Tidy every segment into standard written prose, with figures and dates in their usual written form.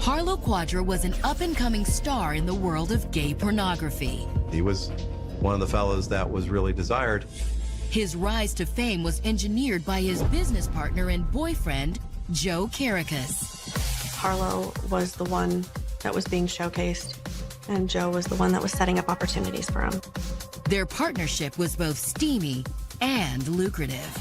𝒊𝒍𝒍𝒆 was an up-and-coming star in the world of gay pornography. He was one of the fellows that was really desired. His rise to fame was engineered by his business partner and boyfriend, Joe Caracas. Harlow was the one that was being showcased, and Joe was the one that was setting up opportunities for him. Their partnership was both steamy and lucrative.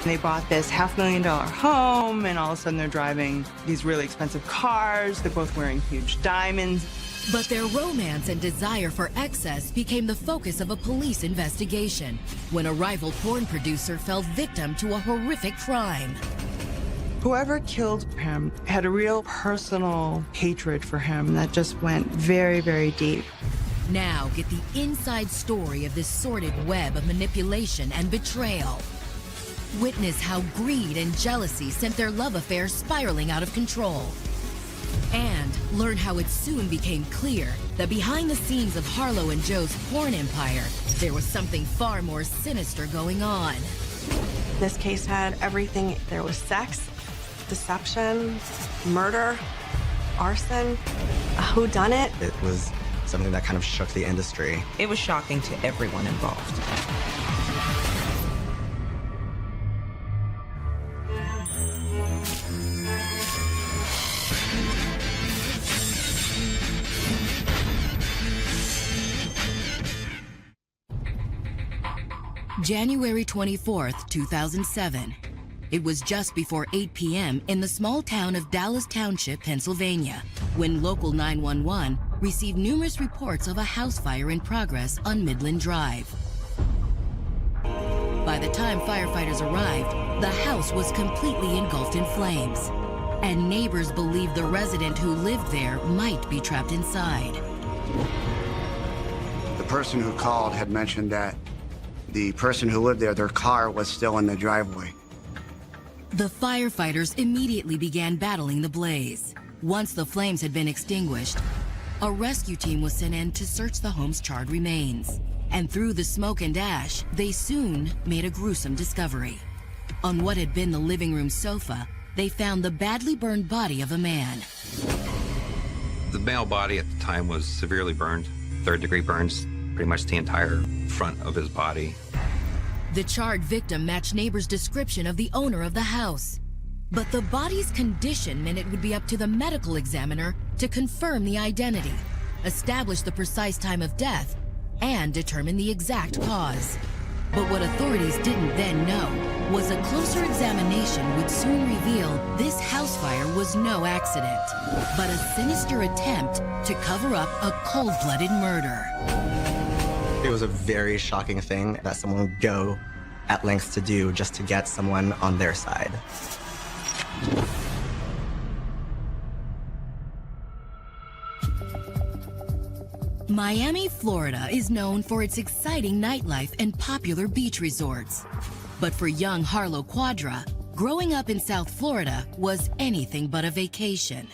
They bought this $500,000 home, and all of a sudden they're driving these really expensive cars. They're both wearing huge diamonds. But their romance and desire for excess became the focus of a police investigation when a rival porn producer fell victim to a horrific crime. Whoever killed him had a real personal hatred for him that just went very, very deep. Now get the inside story of this sordid web of manipulation and betrayal. Witness how greed and jealousy sent their love affair spiraling out of control. And learn how it soon became clear that behind the scenes of Harlow and Joe's porn empire, there was something far more sinister going on. This case had everything. There was sex, deception, murder, arson, a whodunit. It was something that kind of shook the industry. It was shocking to everyone involved. January 24th, 2007. It was just before 8 p.m. in the small town of Dallas Township, Pennsylvania, when local 911 received numerous reports of a house fire in progress on Midland Drive. By the time firefighters arrived, the house was completely engulfed in flames, and neighbors believed the resident who lived there might be trapped inside. The person who called had mentioned that the person who lived there, their car was still in the driveway. The firefighters immediately began battling the blaze. Once the flames had been extinguished, a rescue team was sent in to search the home's charred remains. And through the smoke and ash, they soon made a gruesome discovery. On what had been the living room sofa, they found the badly burned body of a man. The male body at the time was severely burned, third-degree burns, pretty much the entire front of his body. The charred victim matched neighbors' description of the owner of the house. But the body's condition meant it would be up to the medical examiner to confirm the identity, establish the precise time of death, and determine the exact cause. But what authorities didn't then know was a closer examination would soon reveal this house fire was no accident, but a sinister attempt to cover up a cold-blooded murder. It was a very shocking thing that someone would go at lengths to do just to get someone on their side. Miami, Florida is known for its exciting nightlife and popular beach resorts. But for young 𝒊𝒊𝒍𝒍𝒆, growing up in South Florida was anything but a vacation.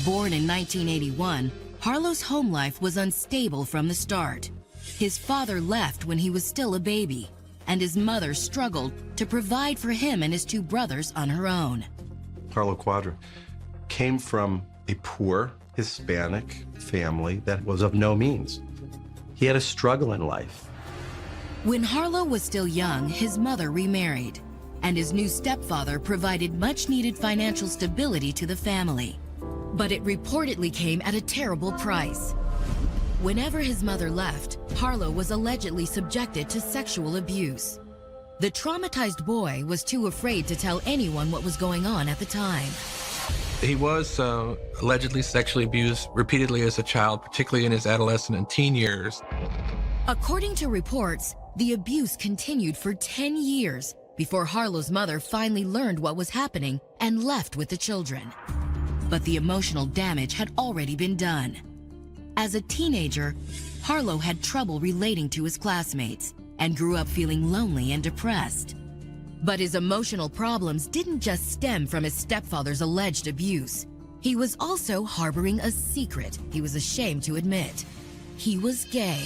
Born in 1981, Harlow's home life was unstable from the start. His father left when he was still a baby, and his mother struggled to provide for him and his two brothers on her own. 𝒊𝒊𝒊𝒍𝒍𝒆 came from a poor Hispanic family that was of no means. He had a struggle in life. When Harlow was still young, his mother remarried, and his new stepfather provided much-needed financial stability to the family. But it reportedly came at a terrible price. Whenever his mother left, Harlow was allegedly subjected to sexual abuse. The traumatized boy was too afraid to tell anyone what was going on at the time. He was allegedly sexually abused repeatedly as a child, particularly in his adolescent and teen years. According to reports, the abuse continued for 10 years before Harlow's mother finally learned what was happening and left with the children. But the emotional damage had already been done. As a teenager, Harlow had trouble relating to his classmates and grew up feeling lonely and depressed. But his emotional problems didn't just stem from his stepfather's alleged abuse. He was also harboring a secret he was ashamed to admit. He was gay.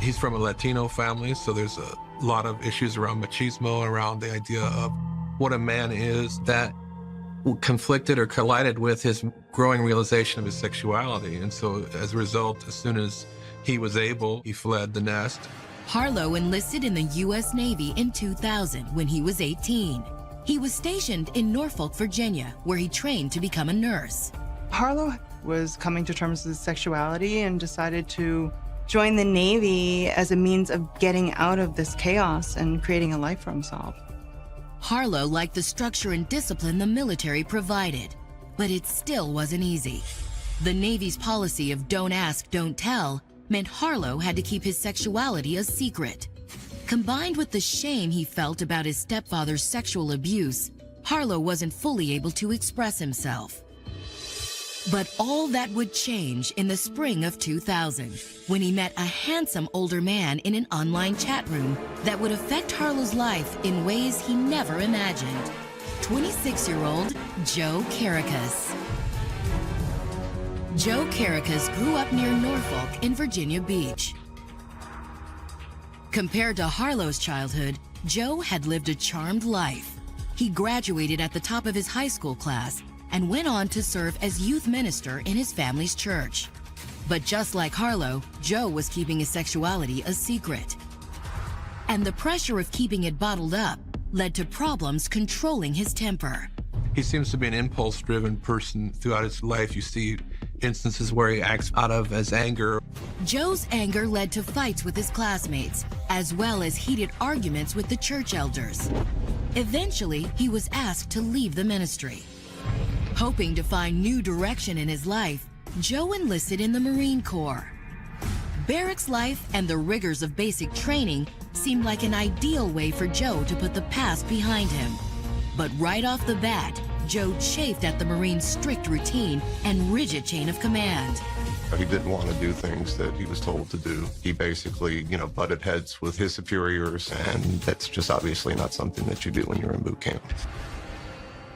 He's from a Latino family, so there's a lot of issues around machismo, around the idea of what a man is, that conflicted or collided with his growing realization of his sexuality. And so as a result, as soon as he was able, he fled the nest. Harlow enlisted in the U.S. Navy in 2000 when he was 18. He was stationed in Norfolk, Virginia, where he trained to become a nurse. Harlow was coming to terms with his sexuality and decided to join the Navy as a means of getting out of this chaos and creating a life for himself. Harlow liked the structure and discipline the military provided, but it still wasn't easy. The Navy's policy of don't ask, don't tell meant Harlow had to keep his sexuality a secret. Combined with the shame he felt about his stepfather's sexual abuse, Harlow wasn't fully able to express himself. But all that would change in the spring of 2000, when he met a handsome older man in an online chat room that would affect Harlow's life in ways he never imagined. 26-year-old Joe Caracas. Joe Caracas grew up near Norfolk in Virginia Beach. Compared to Harlow's childhood, Joe had lived a charmed life. He graduated at the top of his high school class and went on to serve as youth minister in his family's church. But just like Harlow, Joe was keeping his sexuality a secret. And the pressure of keeping it bottled up led to problems controlling his temper. He seems to be an impulse-driven person throughout his life. You see instances where he acts out of his anger. Joe's anger led to fights with his classmates, as well as heated arguments with the church elders. Eventually, he was asked to leave the ministry. Hoping to find new direction in his life, Joe enlisted in the Marine Corps. Barracks life and the rigors of basic training seemed like an ideal way for Joe to put the past behind him. But right off the bat, Joe chafed at the Marines' strict routine and rigid chain of command. He didn't want to do things that he was told to do. He basically, butted heads with his superiors, and that's just obviously not something that you do when you're in boot camp.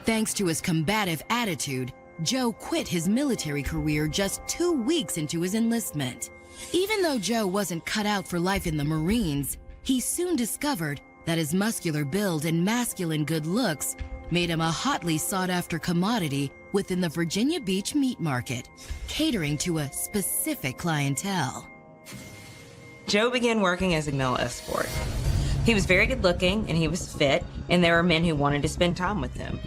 Thanks to his combative attitude, Joe quit his military career just 2 weeks into his enlistment. Even though Joe wasn't cut out for life in the Marines, he soon discovered that his muscular build and masculine good looks made him a hotly sought-after commodity within the Virginia Beach meat market, catering to a specific clientele. Joe began working as a male escort. He was very good-looking and he was fit, and there were men who wanted to spend time with him.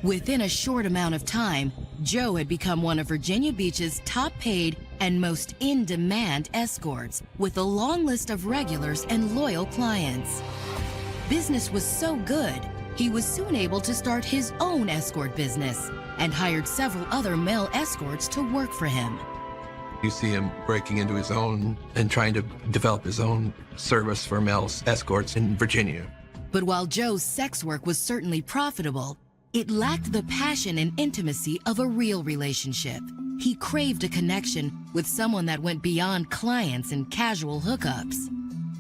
Within a short amount of time, Joe had become one of Virginia Beach's top-paid and most in-demand escorts, with a long list of regulars and loyal clients. Business was so good, he was soon able to start his own escort business and hired several other male escorts to work for him. You see him breaking into his own and trying to develop his own service for male escorts in Virginia. But while Joe's sex work was certainly profitable, it lacked the passion and intimacy of a real relationship. He craved a connection with someone that went beyond clients and casual hookups.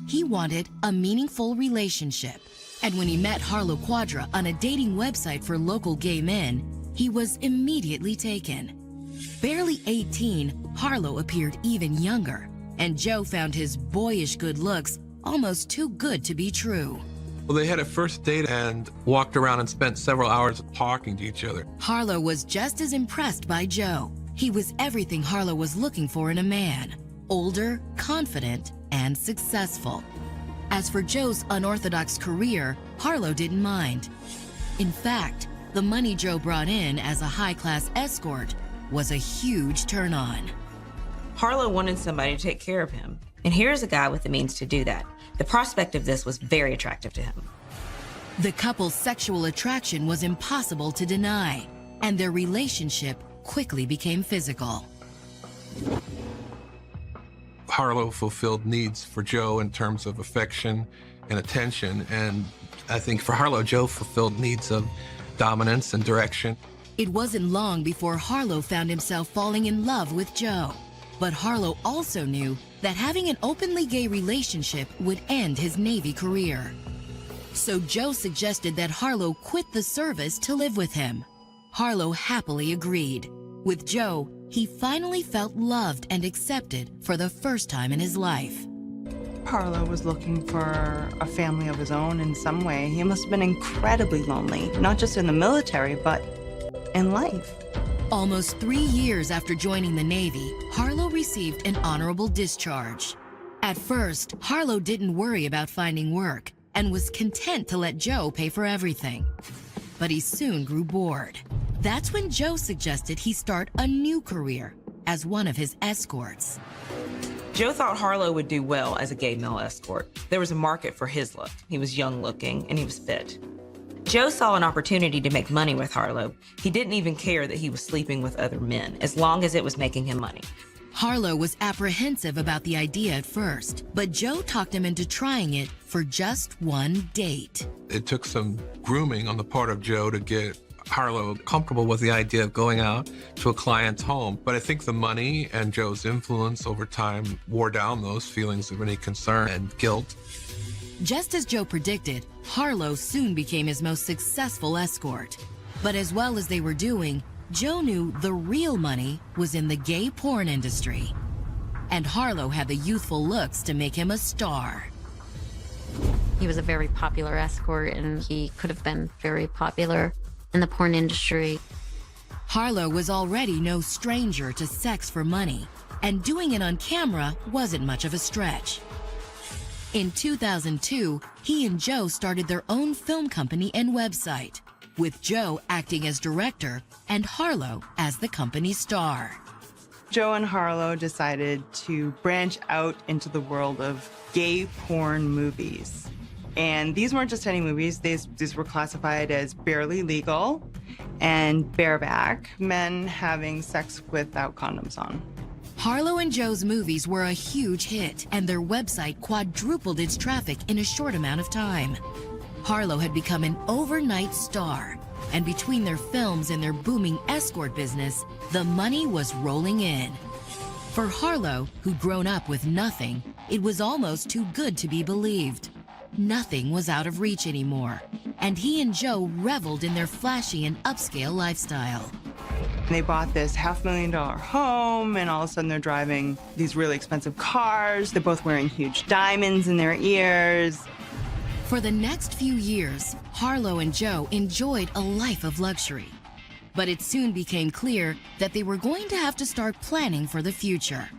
He wanted a meaningful relationship. And when he met Harlow Quadra on a dating website for local gay men, he was immediately taken. Barely 18, Harlow appeared even younger, and Joe found his boyish good looks almost too good to be true. Well, they had a first date and walked around and spent several hours talking to each other. Harlow was just as impressed by Joe. He was everything Harlow was looking for in a man: older, confident, and successful. As for Joe's unorthodox career, Harlow didn't mind. In fact, the money Joe brought in as a high-class escort was a huge turn-on. Harlow wanted somebody to take care of him, and here's a guy with the means to do that. The prospect of this was very attractive to him. The couple's sexual attraction was impossible to deny, and their relationship quickly became physical. Harlow fulfilled needs for Joe in terms of affection and attention, and I think for Harlow, Joe fulfilled needs of dominance and direction. It wasn't long before Harlow found himself falling in love with Joe. But Harlow also knew that having an openly gay relationship would end his Navy career. So Joe suggested that Harlow quit the service to live with him. Harlow happily agreed. With Joe, he finally felt loved and accepted for the first time in his life. Harlow was looking for a family of his own in some way. He must have been incredibly lonely, not just in the military, but and life. Almost 3 years after joining the Navy, Harlow received an honorable discharge. At first, Harlow didn't worry about finding work and was content to let Joe pay for everything. But he soon grew bored. That's when Joe suggested he start a new career as one of his escorts. Joe thought Harlow would do well as a gay male escort. There was a market for his look. He was young looking and he was fit. Joe saw an opportunity to make money with Harlow. He didn't even care that he was sleeping with other men, as long as it was making him money. Harlow was apprehensive about the idea at first, but Joe talked him into trying it for just one date. It took some grooming on the part of Joe to get Harlow comfortable with the idea of going out to a client's home. But I think the money and Joe's influence over time wore down those feelings of any concern and guilt. Just as Joe predicted, Harlow soon became his most successful escort. But as well as they were doing, Joe knew the real money was in the gay porn industry. And Harlow had the youthful looks to make him a star. He was a very popular escort, and he could have been very popular in the porn industry. Harlow was already no stranger to sex for money, and doing it on camera wasn't much of a stretch. In 2002, he and Joe started their own film company and website, with Joe acting as director and Harlow as the company's star. Joe and Harlow decided to branch out into the world of gay porn movies. And these weren't just any movies. These were classified as barely legal and bareback, men having sex without condoms on. Harlow and Joe's movies were a huge hit, and their website quadrupled its traffic in a short amount of time. Harlow had become an overnight star, and between their films and their booming escort business, the money was rolling in. For Harlow, who'd grown up with nothing, it was almost too good to be believed. Nothing was out of reach anymore, and he and Joe reveled in their flashy and upscale lifestyle. They bought this $500,000 home, and all of a sudden they're driving these really expensive cars. They're both wearing huge diamonds in their ears. For the next few years, Harlow and Joe enjoyed a life of luxury. But it soon became clear that they were going to have to start planning for the future.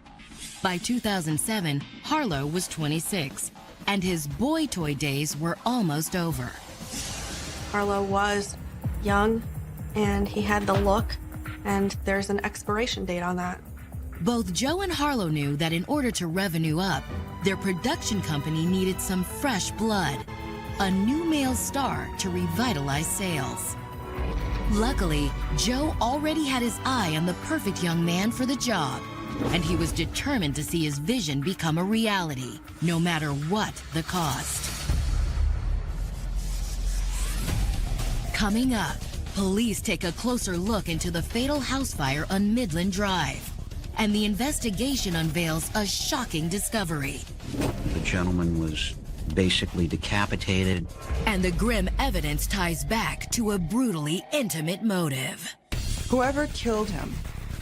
By 2007, Harlow was 26, and his boy toy days were almost over. Harlow was young, and he had the look, and there's an expiration date on that. Both Joe and Harlow knew that in order to revenue up, their production company needed some fresh blood, a new male star to revitalize sales. Luckily, Joe already had his eye on the perfect young man for the job, and he was determined to see his vision become a reality, no matter what the cost. Coming up, police take a closer look into the fatal house fire on Midland Drive, and the investigation unveils a shocking discovery. The gentleman was basically decapitated. And the grim evidence ties back to a brutally intimate motive. Whoever killed him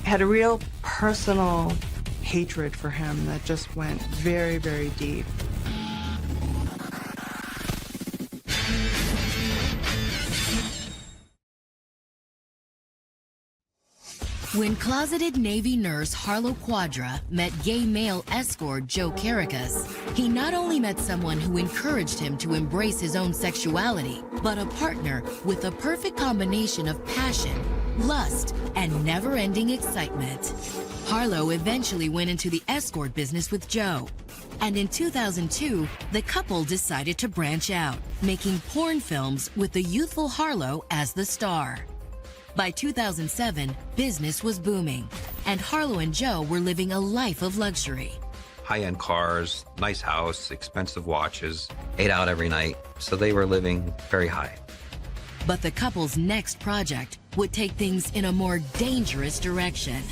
had a real personal hatred for him that just went very, very deep. When closeted Navy nurse Harlow Quadra met gay male escort Joe Caracas, he not only met someone who encouraged him to embrace his own sexuality, but a partner with the perfect combination of passion, lust, and never-ending excitement. Harlow eventually went into the escort business with Joe. And in 2002, the couple decided to branch out, making porn films with the youthful Harlow as the star. By 2007, business was booming, and Harlow and Joe were living a life of luxury. High-end cars, nice house, expensive watches, ate out every night, so they were living very high. But the couple's next project would take things in a more dangerous direction.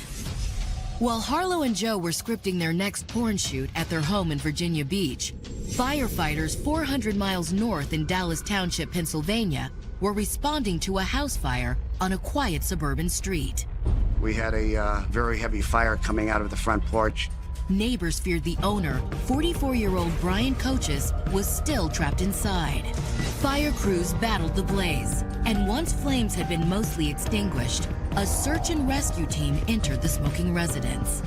While Harlow and Joe were scripting their next porn shoot at their home in Virginia Beach, firefighters 400 miles north in Dallas Township, Pennsylvania, were responding to a house fire on a quiet suburban street. We had a very heavy fire coming out of the front porch. Neighbors feared the owner, 44-year-old Brian Coaches, was still trapped inside. Fire crews battled the blaze, and once flames had been mostly extinguished, a search and rescue team entered the smoking residence.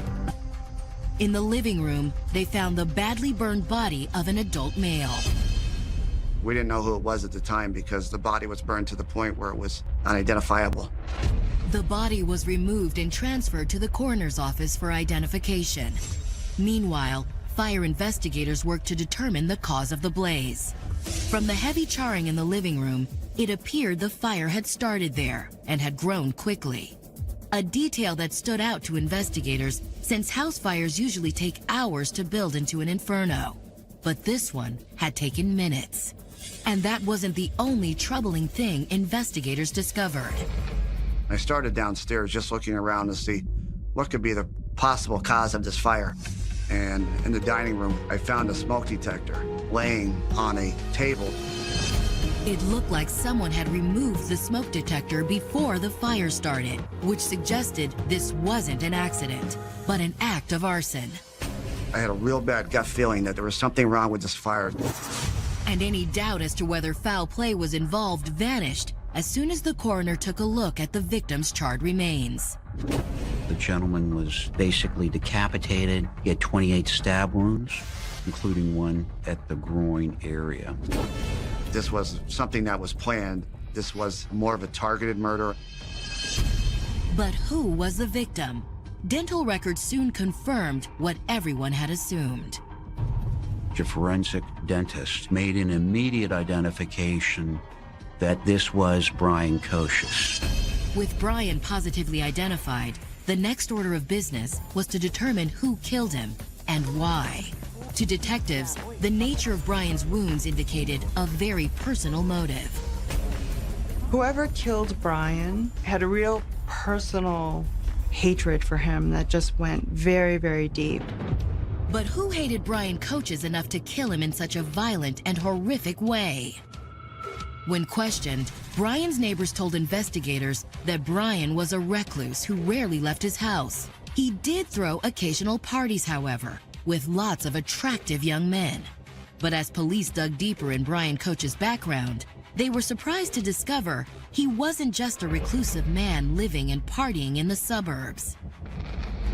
In the living room, they found the badly burned body of an adult male. We didn't know who it was at the time because the body was burned to the point where it was unidentifiable. The body was removed and transferred to the coroner's office for identification. Meanwhile, fire investigators worked to determine the cause of the blaze. From the heavy charring in the living room, it appeared the fire had started there and had grown quickly. A detail that stood out to investigators, since house fires usually take hours to build into an inferno. But this one had taken minutes. And that wasn't the only troubling thing investigators discovered. I started downstairs just looking around to see what could be the possible cause of this fire. And in the dining room, I found a smoke detector laying on a table. It looked like someone had removed the smoke detector before the fire started, which suggested this wasn't an accident, but an act of arson. I had a real bad gut feeling that there was something wrong with this fire. And any doubt as to whether foul play was involved vanished as soon as the coroner took a look at the victim's charred remains. The gentleman was basically decapitated. He had 28 stab wounds, including one at the groin area. This was something that was planned. This was more of a targeted murder. But who was the victim? Dental records soon confirmed what everyone had assumed. A forensic dentist made an immediate identification that this was Brian Coaches. With Brian positively identified, the next order of business was to determine who killed him and why. To detectives, the nature of Brian's wounds indicated a very personal motive. Whoever killed Brian had a real personal hatred for him that just went very, very deep. But who hated Brian Coaches enough to kill him in such a violent and horrific way? When questioned, Brian's neighbors told investigators that Brian was a recluse who rarely left his house. He did throw occasional parties, however, with lots of attractive young men. But as police dug deeper in Brian Coach's background, they were surprised to discover he wasn't just a reclusive man living and partying in the suburbs.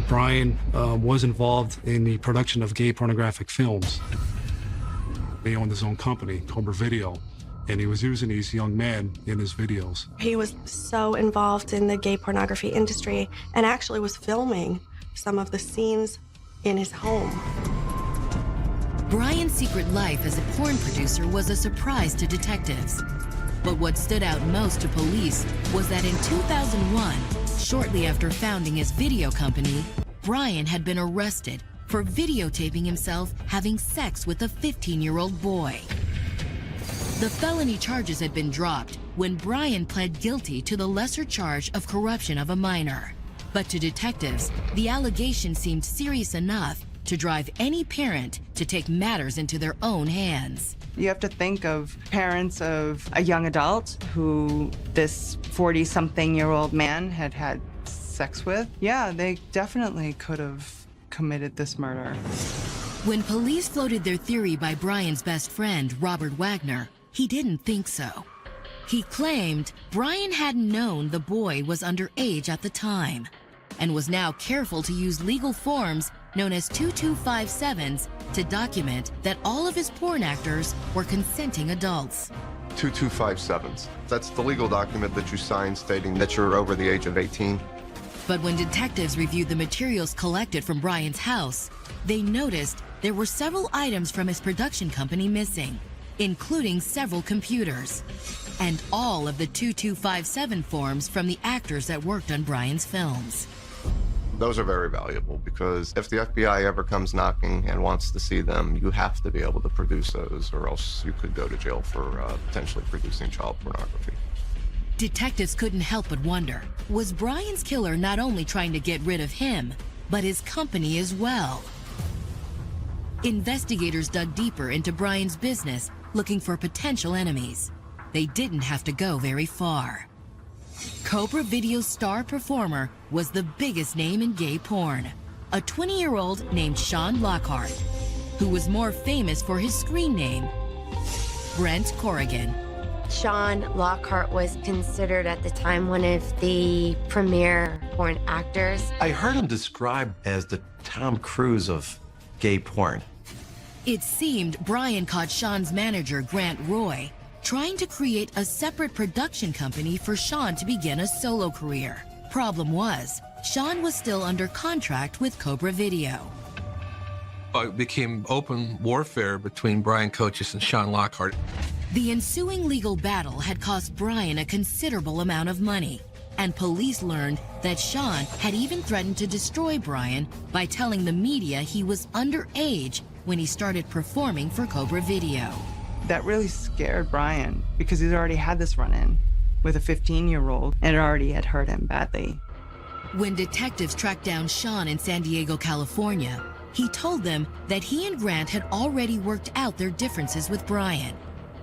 Brian was involved in the production of gay pornographic films. He owned his own company, Cobra Video, and he was using these young men in his videos. He was so involved in the gay pornography industry and actually was filming some of the scenes in his home. Brian's secret life as a porn producer was a surprise to detectives. But what stood out most to police was that in 2001, shortly after founding his video company, Brian had been arrested for videotaping himself having sex with a 15-year-old boy. The felony charges had been dropped when Brian pled guilty to the lesser charge of corruption of a minor. But to detectives, the allegation seemed serious enough to drive any parent to take matters into their own hands. You have to think of parents of a young adult who this 40-something-year-old man had had sex with. Yeah, they definitely could have committed this murder. When police floated their theory by Brian's best friend, Robert Wagner, he didn't think so. He claimed Brian hadn't known the boy was underage at the time and was now careful to use legal forms known as 2257s to document that all of his porn actors were consenting adults. 2257s. That's the legal document that you sign stating that you're over the age of 18. But when detectives reviewed the materials collected from Brian's house, they noticed there were several items from his production company missing, including several computers, and all of the 2257 forms from the actors that worked on Brian's films. Those are very valuable because if the FBI ever comes knocking and wants to see them, you have to be able to produce those or else you could go to jail for potentially producing child pornography. Detectives couldn't help but wonder, was Brian's killer not only trying to get rid of him, but his company as well? Investigators dug deeper into Brian's business, looking for potential enemies. They didn't have to go very far. Cobra Video's star performer was the biggest name in gay porn. a 20-year-old named Sean Lockhart, who was more famous for his screen name, Brent Corrigan. Sean Lockhart was considered at the time one of the premier porn actors. I heard him described as the Tom Cruise of gay porn. It seemed Brian caught Sean's manager, Grant Roy, trying to create a separate production company for Sean to begin a solo career. Problem was, Sean was still under contract with Cobra Video. It became open warfare between Brian Coaches and Sean Lockhart. The ensuing legal battle had cost Brian a considerable amount of money, and police learned that Sean had even threatened to destroy Brian by telling the media he was underage when he started performing for Cobra Video. That really scared Brian because he'd already had this run-in with a 15-year-old and it already had hurt him badly. When detectives tracked down Sean in San Diego, California, he told them that he and Grant had already worked out their differences with Brian.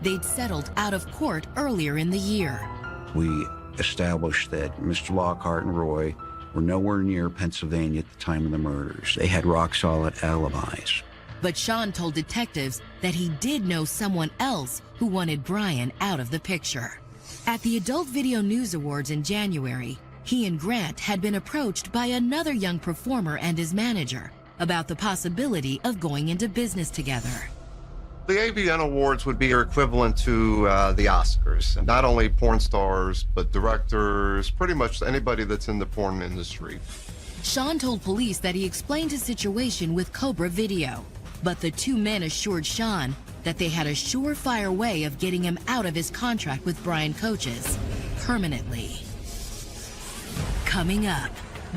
They'd settled out of court earlier in the year. We established that Mr. Lockhart and Roy were nowhere near Pennsylvania at the time of the murders. They had rock-solid alibis. But Sean told detectives that he did know someone else who wanted Brian out of the picture. At the Adult Video News Awards in January, he and Grant had been approached by another young performer and his manager about the possibility of going into business together. The AVN Awards would be your equivalent to the Oscars. Not only porn stars, but directors, pretty much anybody that's in the porn industry. Sean told police that he explained his situation with Cobra Video, but the two men assured Sean that they had a surefire way of getting him out of his contract with Brian Coaches permanently. Coming up,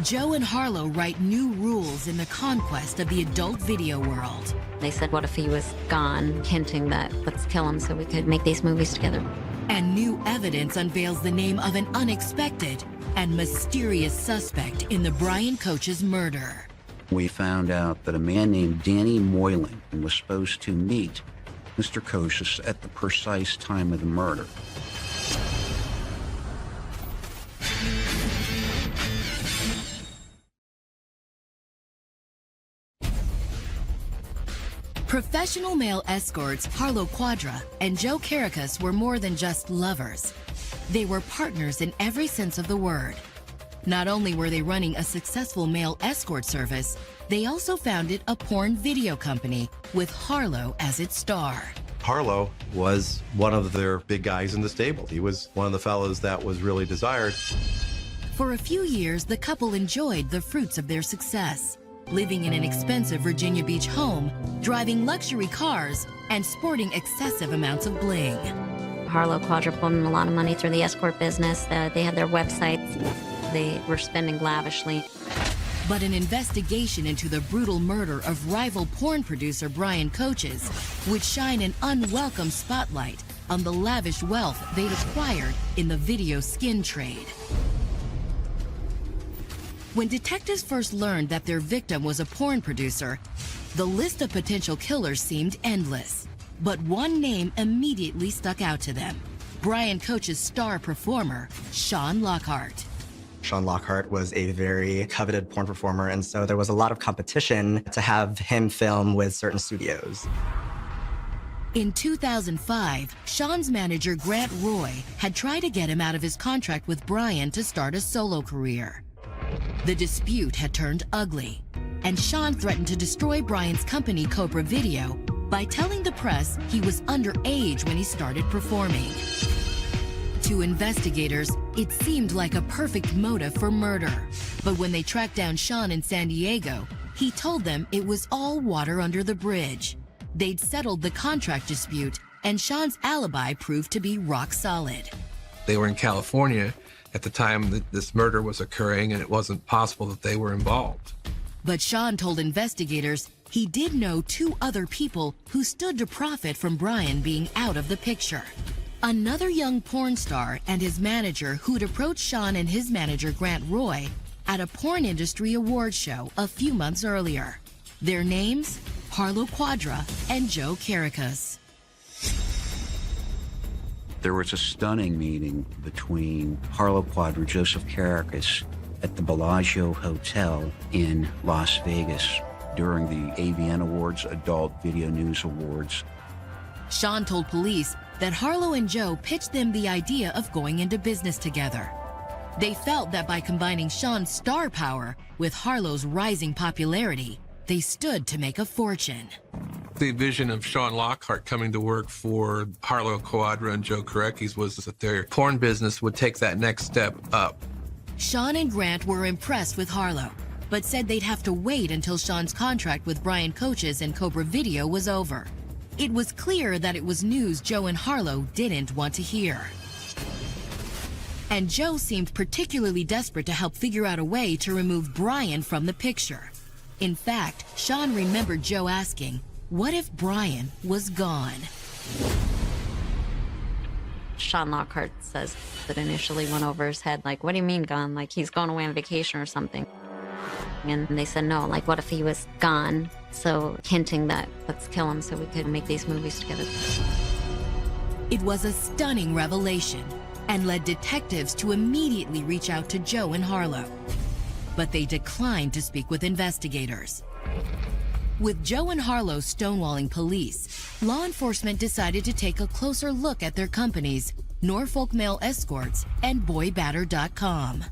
Joe and Harlow write new rules in the conquest of the adult video world. They said, what if he was gone, hinting that let's kill him so we could make these movies together. And new evidence unveils the name of an unexpected and mysterious suspect in the Brian Coaches murder. We found out that a man named Danny Moylan was supposed to meet Mr. Coaches at the precise time of the murder. Professional male escorts Harlow Quadra and Joe Caracas were more than just lovers. They were partners in every sense of the word. Not only were they running a successful male escort service, they also founded a porn video company with Harlow as its star. Harlow was one of their big guys in the stable. He was one of the fellows that was really desired. For a few years, the couple enjoyed the fruits of their success, living in an expensive Virginia Beach home, driving luxury cars, and sporting excessive amounts of bling. Harlow Quadra pulled in a lot of money through the escort business. They had their websites. They were spending lavishly. But an investigation into the brutal murder of rival porn producer Brian Coaches would shine an unwelcome spotlight on the lavish wealth they'd acquired in the video skin trade. When detectives first learned that their victim was a porn producer, the list of potential killers seemed endless. But one name immediately stuck out to them: Brian Coach's star performer, Sean Lockhart. Sean Lockhart was a very coveted porn performer, and so there was a lot of competition to have him film with certain studios. In 2005, Sean's manager, Grant Roy, had tried to get him out of his contract with Brian to start a solo career. The dispute had turned ugly, and Sean threatened to destroy Brian's company, Cobra Video, by telling the press he was underage when he started performing. To investigators, it seemed like a perfect motive for murder. But when they tracked down Sean in San Diego, he told them it was all water under the bridge. They'd settled the contract dispute, and Sean's alibi proved to be rock solid. They were in California at the time that this murder was occurring, and it wasn't possible that they were involved. But Sean told investigators he did know two other people who stood to profit from Brian being out of the picture. Another young porn star and his manager who'd approached Sean and his manager, Grant Roy, at a porn industry award show a few months earlier. Their names, Harlow Quadra and Joe Caracas. There was a stunning meeting between Harlow Quadra, Joseph Caracas, at the Bellagio Hotel in Las Vegas during the AVN Awards, Adult Video News Awards. Sean told police that Harlow and Joe pitched them the idea of going into business together. They felt that by combining Sean's star power with Harlow's rising popularity, they stood to make a fortune. The vision of Sean Lockhart coming to work for Harlow Quadra and Joe Koreckis was that their porn business would take that next step up. Sean and Grant were impressed with Harlow, but said they'd have to wait until Sean's contract with Brian Coaches and Cobra Video was over. It was clear that it was news Joe and Harlow didn't want to hear. And Joe seemed particularly desperate to help figure out a way to remove Brian from the picture. In fact, Sean remembered Joe asking, what if Brian was gone? Sean Lockhart says that initially went over his head, like, what do you mean gone? Like, he's going away on vacation or something. And they said, no, like, what if he was gone? So hinting that, let's kill him so we could make these movies together. It was a stunning revelation and led detectives to immediately reach out to Joe and Harlow. But they declined to speak with investigators. With Joe and Harlow stonewalling police, law enforcement decided to take a closer look at their companies, Norfolk Male Escorts and BoyBatter.com.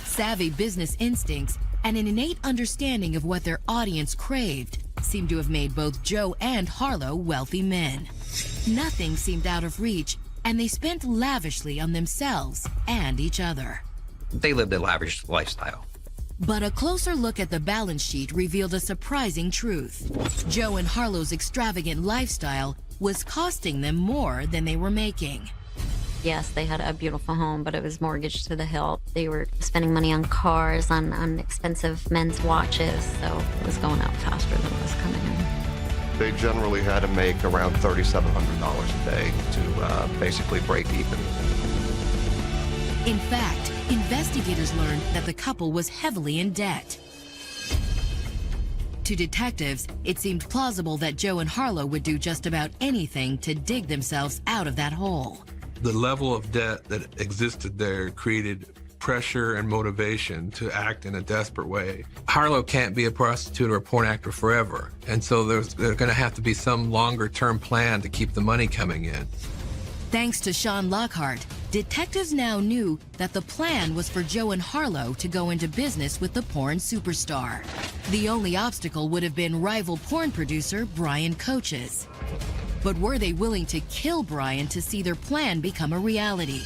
Savvy business instincts and an innate understanding of what their audience craved seemed to have made both Joe and Harlow wealthy men. Nothing seemed out of reach, and they spent lavishly on themselves and each other. They lived a lavish lifestyle. But a closer look at the balance sheet revealed a surprising truth. Joe and Harlow's extravagant lifestyle was costing them more than they were making. Yes, they had a beautiful home, but it was mortgaged to the hilt. They were spending money on cars, on expensive men's watches, so it was going out faster than it was coming in. They generally had to make around $3,700 a day to basically break even. In fact, investigators learned that the couple was heavily in debt. To detectives, it seemed plausible that Joe and Harlow would do just about anything to dig themselves out of that hole. The level of debt that existed there created pressure and motivation to act in a desperate way. Harlow can't be a prostitute or a porn actor forever, and so there's going to have to be some longer-term plan to keep the money coming in. Thanks to Sean Lockhart, detectives now knew that the plan was for Joe and Harlow to go into business with the porn superstar. The only obstacle would have been rival porn producer Brian Coaches. But were they willing to kill Brian to see their plan become a reality?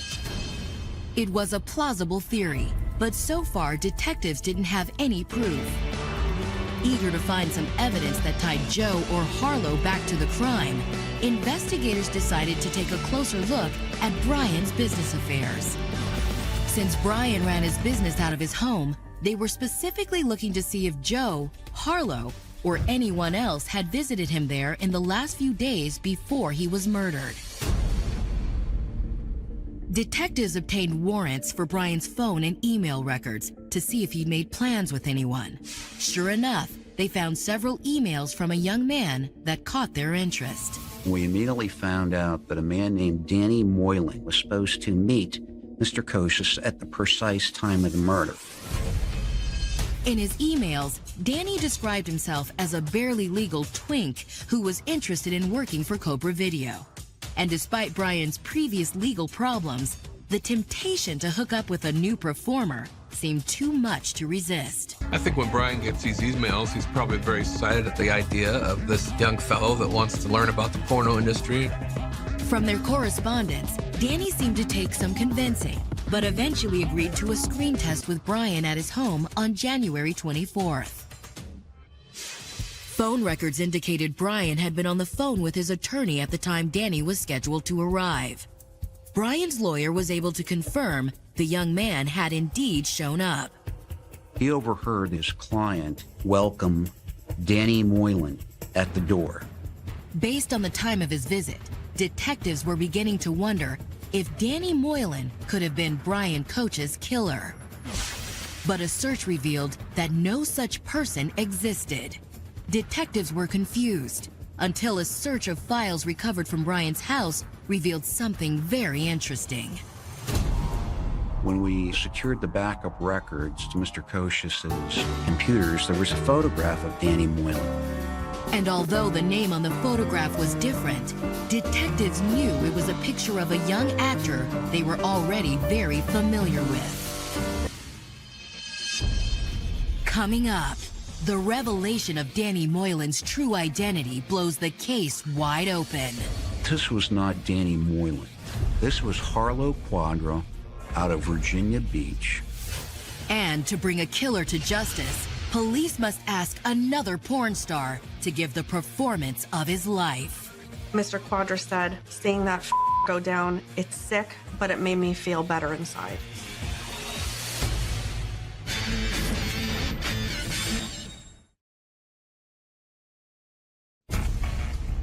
It was a plausible theory, but so far detectives didn't have any proof. Eager to find some evidence that tied Joe or Harlow back to the crime, investigators decided to take a closer look at Brian's business affairs. Since Brian ran his business out of his home, they were specifically looking to see if Joe, Harlow, or anyone else had visited him there in the last few days before he was murdered. Detectives obtained warrants for Brian's phone and email records to see if he'd made plans with anyone. Sure enough, they found several emails from a young man that caught their interest. We immediately found out that a man named Danny Moylan was supposed to meet Mr. Koshis at the precise time of the murder. In his emails, Danny described himself as a barely legal twink who was interested in working for Cobra Video. And despite Brian's previous legal problems, the temptation to hook up with a new performer seemed too much to resist. I think when Brian gets these emails, he's probably very excited at the idea of this young fellow that wants to learn about the porno industry. From their correspondence, Danny seemed to take some convincing, but eventually agreed to a screen test with Brian at his home on January 24th. Phone records indicated Brian had been on the phone with his attorney at the time Danny was scheduled to arrive. Brian's lawyer was able to confirm the young man had indeed shown up. He overheard his client welcome Danny Moylan at the door. Based on the time of his visit, detectives were beginning to wonder if Danny Moylan could have been Brian Coach's killer. But a search revealed that no such person existed. Detectives were confused until a search of files recovered from Brian's house revealed something very interesting. When we secured the backup records to Mr. Kosh's computers, there was a photograph of Danny Moylan. And although the name on the photograph was different, detectives knew it was a picture of a young actor they were already very familiar with. Coming up, the revelation of Danny Moylan's true identity blows the case wide open. This was not Danny Moylan. This was Harlow Quadra out of Virginia Beach. And to bring a killer to justice, police must ask another porn star to give the performance of his life. Mr. Quadra said, seeing that go down, it's sick, but it made me feel better inside.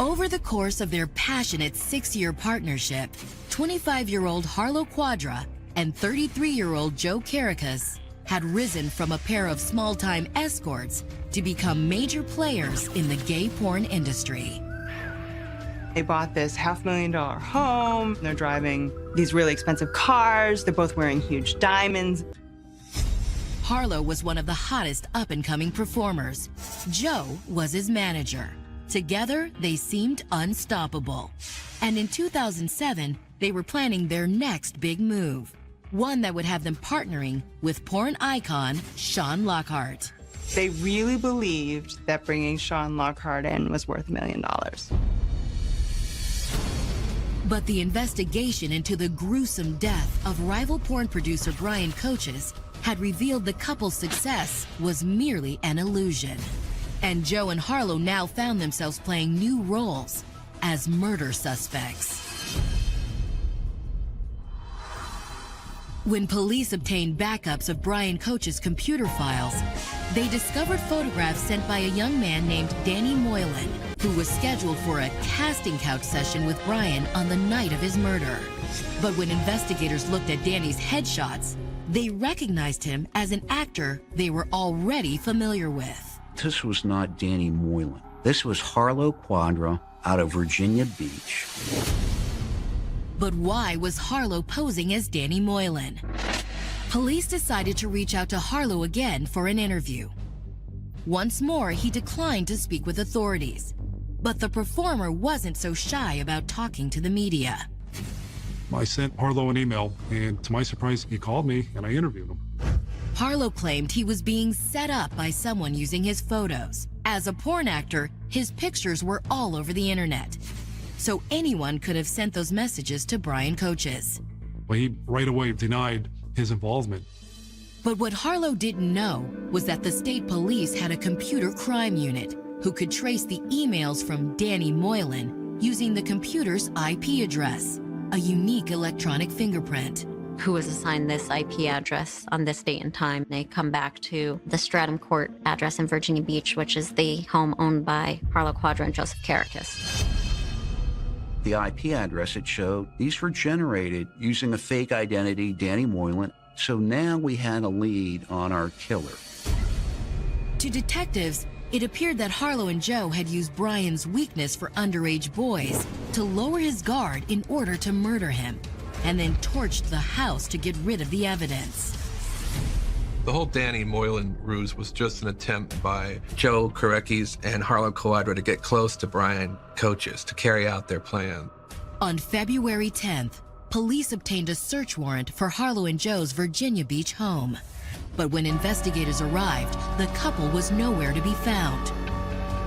Over the course of their passionate 6-year partnership, 25-year-old Harlow Quadra and 33-year-old Joe Caracas had risen from a pair of small-time escorts to become major players in the gay porn industry. They bought this $500,000 home. They're driving these really expensive cars. They're both wearing huge diamonds. Harlow was one of the hottest up-and-coming performers. Joe was his manager. Together, they seemed unstoppable. And in 2007, they were planning their next big move, one that would have them partnering with porn icon Sean Lockhart. They really believed that bringing Sean Lockhart in was worth $1 million. But the investigation into the gruesome death of rival porn producer Brian Koches had revealed the couple's success was merely an illusion. And Joe and Harlow now found themselves playing new roles as murder suspects. When police obtained backups of Brian Koch's computer files, they discovered photographs sent by a young man named Danny Moylan, who was scheduled for a casting couch session with Brian on the night of his murder. But when investigators looked at Danny's headshots, they recognized him as an actor they were already familiar with. This was not Danny Moylan. This was Harlow Quadra out of Virginia Beach. But why was Harlow posing as Danny Moylan? Police decided to reach out to Harlow again for an interview. Once more, he declined to speak with authorities. But the performer wasn't so shy about talking to the media. I sent Harlow an email, and to my surprise, he called me and I interviewed him. Harlow claimed he was being set up by someone using his photos. As a porn actor, his pictures were all over the internet. So anyone could have sent those messages to Brian Koches. But he right away denied his involvement. But what Harlow didn't know was that the state police had a computer crime unit who could trace the emails from Danny Moylan using the computer's IP address, a unique electronic fingerprint. Who was assigned this IP address on this date and time. They come back to the Stratham Court address in Virginia Beach, which is the home owned by Harlow Quadra and Joseph Caracas. The IP address it showed, these were generated using a fake identity, Danny Moylan. So now we had a lead on our killer. To detectives, it appeared that Harlow and Joe had used Brian's weakness for underage boys to lower his guard in order to murder him, and then torched the house to get rid of the evidence. The whole Danny Moylan ruse was just an attempt by Joe Caracas and Harlow Quadra to get close to Brian Koches to carry out their plan. On February 10th, police obtained a search warrant for Harlow and Joe's Virginia Beach home. But when investigators arrived, the couple was nowhere to be found.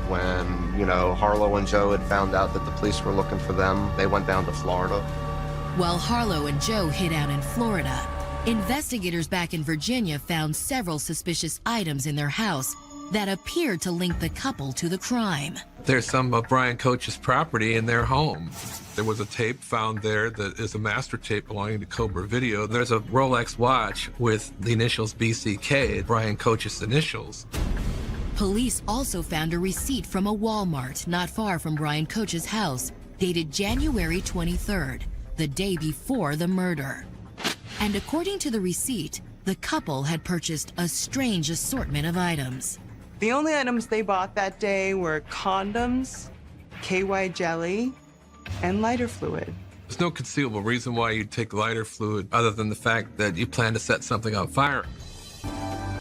When, Harlow and Joe had found out that the police were looking for them, they went down to Florida. While Harlow and Joe hid out in Florida, investigators back in Virginia found several suspicious items in their house that appeared to link the couple to the crime. There's some of Brian Koch's property in their home. There was a tape found there that is a master tape belonging to Cobra Video. There's a Rolex watch with the initials BCK, Brian Koch's initials. Police also found a receipt from a Walmart not far from Brian Koch's house, dated January 23rd, the day before the murder. And according to the receipt, the couple had purchased a strange assortment of items. The only items they bought that day were condoms, KY jelly, and lighter fluid. There's no conceivable reason why you'd take lighter fluid other than the fact that you plan to set something on fire.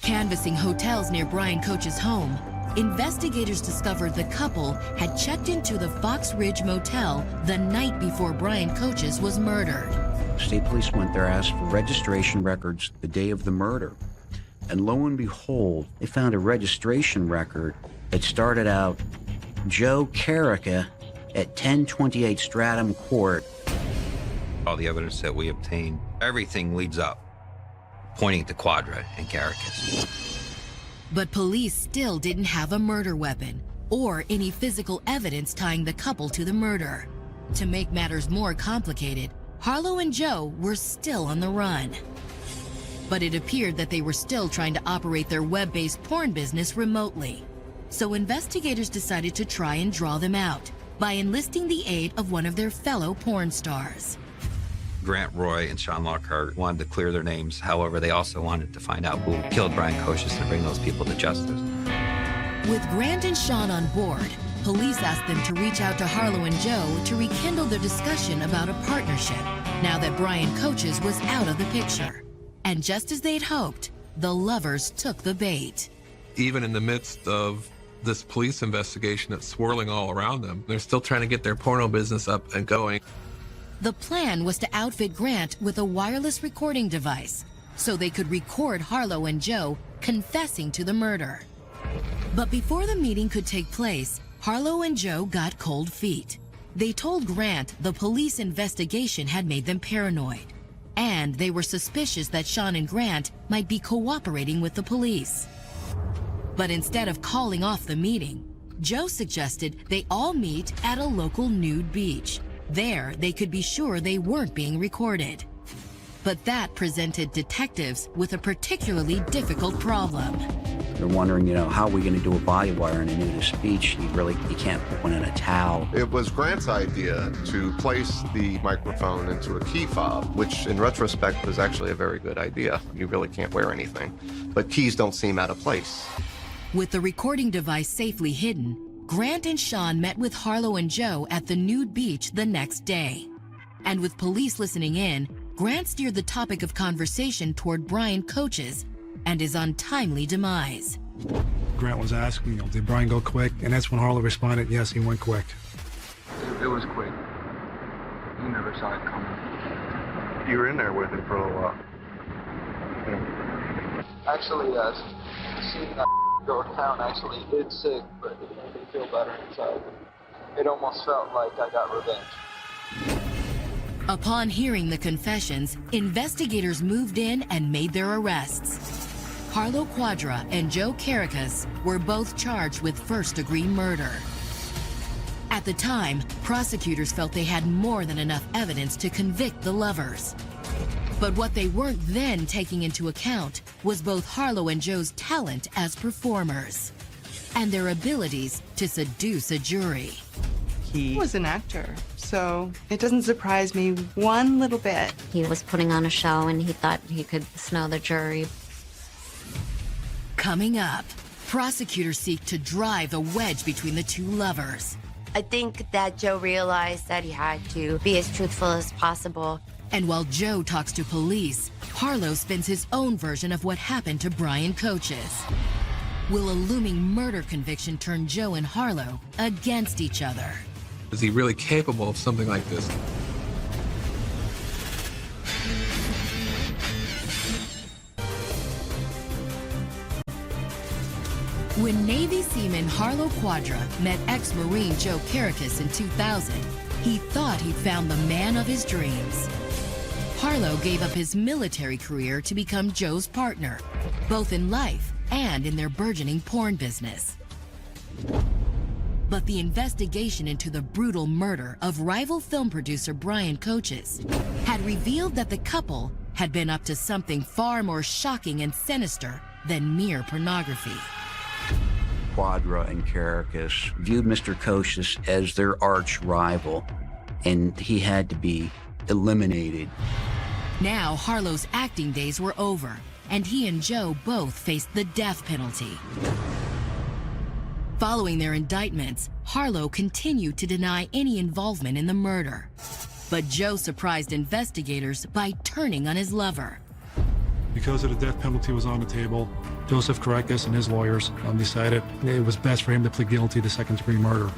Canvassing hotels near Brian Coach's home, investigators discovered the couple had checked into the Fox Ridge Motel the night before Brian Coach's was murdered. State police went there, asked for registration records the day of the murder. And lo and behold, they found a registration record that started out Joe Carrica at 1028 Stratham Court. All the evidence that we obtained, everything leads up, pointing to Quadra and Caracas. But police still didn't have a murder weapon or any physical evidence tying the couple to the murder. To make matters more complicated, Harlow and Joe were still on the run. But it appeared that they were still trying to operate their web-based porn business remotely. So investigators decided to try and draw them out by enlisting the aid of one of their fellow porn stars. Grant Roy and Sean Lockhart wanted to clear their names. However, they also wanted to find out who killed Brian Coach's and bring those people to justice. With Grant and Sean on board, police asked them to reach out to Harlow and Joe to rekindle their discussion about a partnership now that Brian Coach's was out of the picture. And just as they'd hoped, the lovers took the bait. Even in the midst of this police investigation that's swirling all around them, they're still trying to get their porno business up and going. The plan was to outfit Grant with a wireless recording device so they could record Harlow and Joe confessing to the murder. But before the meeting could take place, Harlow and Joe got cold feet. They told Grant the police investigation had made them paranoid, and they were suspicious that Sean and Grant might be cooperating with the police. But instead of calling off the meeting, Joe suggested they all meet at a local nude beach. There, they could be sure they weren't being recorded. But that presented detectives with a particularly difficult problem. They're wondering, how are we going to do a body wire in a nudist beach? You can't put one in a towel. It was Grant's idea to place the microphone into a key fob, which in retrospect was actually a very good idea. You really can't wear anything, but keys don't seem out of place. With the recording device safely hidden, Grant and Sean met with Harlow and Joe at the nude beach the next day. And with police listening in, Grant steered the topic of conversation toward Brian Coach's and his untimely demise. Grant was asking, did Brian go quick? And that's when Harlow responded, yes, he went quick. It was quick. You never saw it coming. You were in there with him for a little while. Actually, seeing that go down actually did sick, but it made me feel better inside. It almost felt like I got revenge. Upon hearing the confessions, investigators moved in and made their arrests. Harlow Quadra and Joe Caracas were both charged with first-degree murder. At the time, prosecutors felt they had more than enough evidence to convict the lovers. But what they weren't then taking into account was both Harlow and Joe's talent as performers and their abilities to seduce a jury. He was an actor, so it doesn't surprise me one little bit. He was putting on a show and he thought he could snow the jury. Coming up, prosecutors seek to drive a wedge between the two lovers. I think that Joe realized that he had to be as truthful as possible. And while Joe talks to police, Harlow spins his own version of what happened to Brian Coach's. Will a looming murder conviction turn Joe and Harlow against each other? Is he really capable of something like this? When Navy seaman Harlow Quadra met ex-Marine Joe Caracas in 2000, he thought he'd found the man of his dreams. Harlow gave up his military career to become Joe's partner, both in life and in their burgeoning porn business. But the investigation into the brutal murder of rival film producer Brian Coach's had revealed that the couple had been up to something far more shocking and sinister than mere pornography. Quadra and Caracas viewed Mr. Coach's as their arch rival, and he had to be eliminated. Now Harlow's acting days were over, and he and Joe both faced the death penalty. Following their indictments, Harlow continued to deny any involvement in the murder. But Joe surprised investigators by turning on his lover. Because of the death penalty was on the table, 𝒍𝒍𝒆 and his lawyers decided it was best for him to plead guilty to second-degree murder.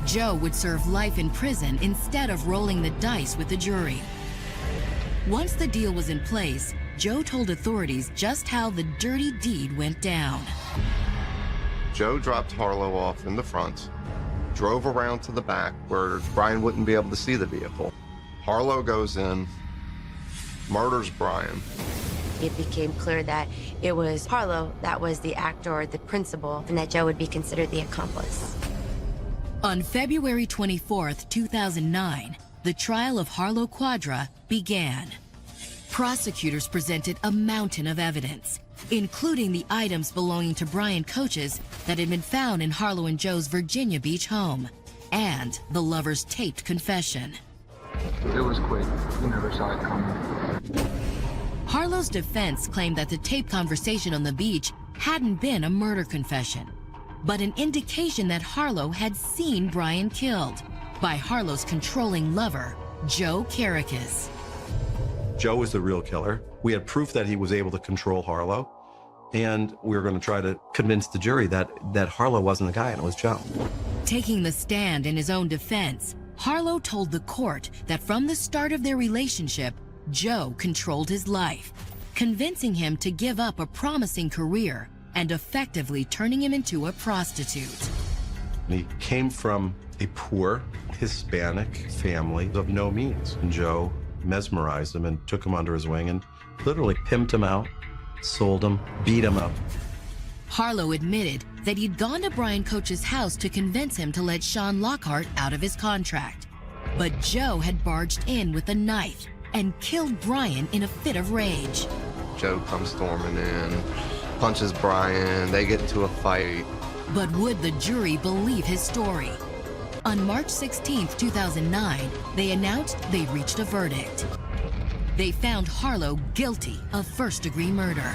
Joe would serve life in prison instead of rolling the dice with the jury. Once the deal was in place, Joe told authorities just how the dirty deed went down. Joe dropped Harlow off in the front, drove around to the back where Brian wouldn't be able to see the vehicle. Harlow goes in, murders Brian. It became clear that it was Harlow that was the actor or the principal, and that Joe would be considered the accomplice. On February 24th, 2009, the trial of Harlow 𝒊𝒍𝒍 began. Prosecutors presented a mountain of evidence, including the items belonging to Brian coaches that had been found in Harlow and Joe's Virginia Beach home, and the lovers' taped confession. It was quick. You never saw it coming. Harlow's defense claimed that the taped conversation on the beach hadn't been a murder confession, but an indication that Harlow had seen Brian killed by Harlow's controlling lover, Joe 𝒊𝒆𝒓. Joe was the real killer. We had proof that he was able to control Harlow, and we were going to try to convince the jury that Harlow wasn't the guy and it was Joe. Taking the stand in his own defense, Harlow told the court that from the start of their relationship, Joe controlled his life, convincing him to give up a promising career and effectively turning him into a prostitute. He came from a poor Hispanic family of no means, and Joe mesmerized him and took him under his wing and literally pimped him out, sold him, beat him up. Harlow admitted that he'd gone to Brian Coach's house to convince him to let Sean Lockhart out of his contract. But Joe had barged in with a knife and killed Brian in a fit of rage. Joe comes storming in, punches Brian, they get into a fight. But would the jury believe his story? On March 16, 2009, they announced they'd reached a verdict. They found Harlow guilty of first-degree murder.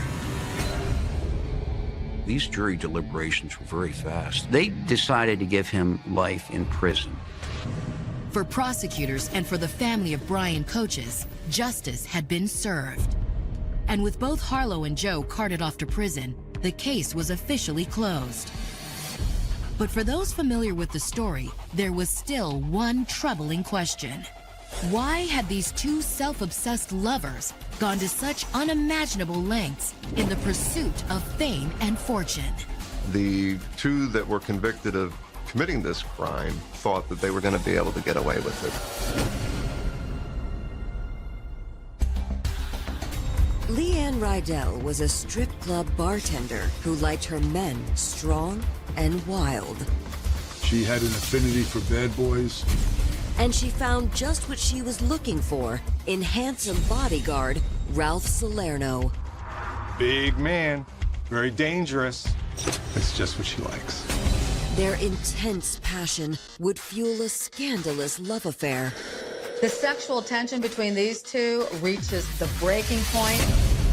These jury deliberations were very fast. They decided to give him life in prison. For prosecutors and for the family of Brian Coaches, justice had been served. And with both Harlow and Joe carted off to prison, the case was officially closed. But for those familiar with the story, there was still one troubling question. Why had these two self-obsessed lovers gone to such unimaginable lengths in the pursuit of fame and fortune? The two that were convicted of committing this crime thought that they were going to be able to get away with it. Leanne Rydell was a strip club bartender who liked her men strong and wild. She had an affinity for bad boys. And she found just what she was looking for in handsome bodyguard Ralph Salerno. Big man, very dangerous. That's just what she likes. Their intense passion would fuel a scandalous love affair. The sexual tension between these two reaches the breaking point.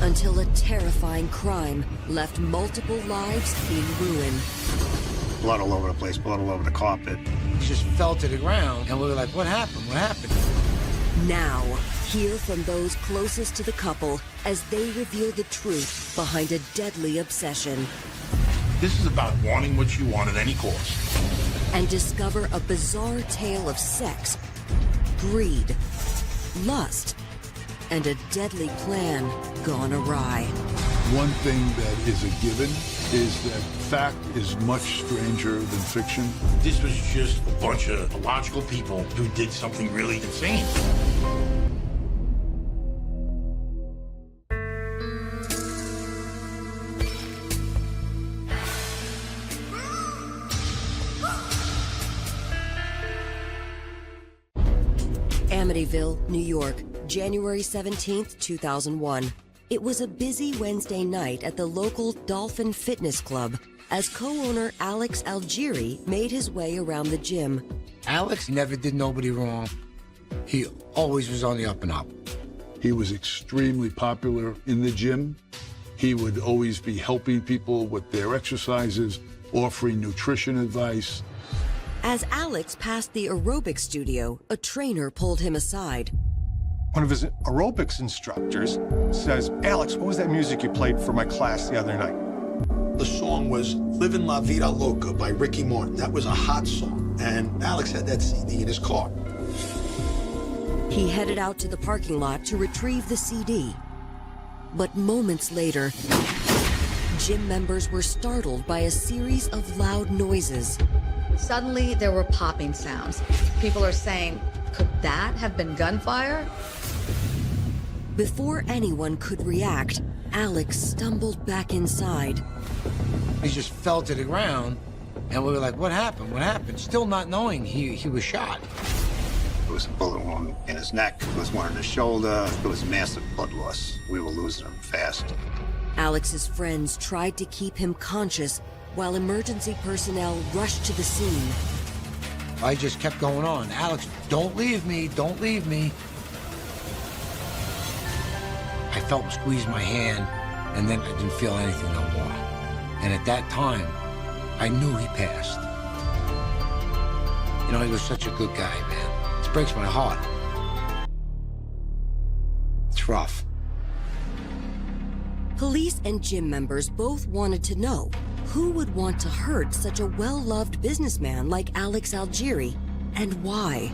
Until a terrifying crime left multiple lives in ruin. Blood all over the place, blood all over the carpet. He just fell to the ground, and we were like, what happened? What happened? Now, hear from those closest to the couple as they reveal the truth behind a deadly obsession. This is about wanting what you want at any cost. And discover a bizarre tale of sex, greed, lust, and a deadly plan gone awry. One thing that is a given is that fact is much stranger than fiction. This was just a bunch of illogical people who did something really insane. Amityville, New York, January 17th, 2001. It was a busy Wednesday night at the local Dolphin Fitness Club as co-owner Alex Algieri made his way around the gym. Alex never did nobody wrong. He always was on the up and up. He was extremely popular in the gym. He would always be helping people with their exercises, offering nutrition advice. As Alex passed the aerobics studio, a trainer pulled him aside. One of his aerobics instructors says, "Alex, what was that music you played for my class the other night?" The song was Livin' La Vida Loca by Ricky Martin. That was a hot song, and Alex had that CD in his car. He headed out to the parking lot to retrieve the CD. But moments later, gym members were startled by a series of loud noises. Suddenly, there were popping sounds. People are saying, could that have been gunfire? Before anyone could react, Alex stumbled back inside. He just fell to the ground, and we were like, what happened? What happened? Still not knowing he was shot. There was a bullet wound in his neck, there was one in his shoulder, there was massive blood loss. We were losing him fast. Alex's friends tried to keep him conscious while emergency personnel rushed to the scene. I just kept going on. Alex, don't leave me, don't leave me. I felt him squeeze my hand, and then I didn't feel anything no more. And at that time, I knew he passed. You know, he was such a good guy, man. This breaks my heart. It's rough. Police and gym members both wanted to know who would want to hurt such a well-loved businessman like Alex Algieri, and why.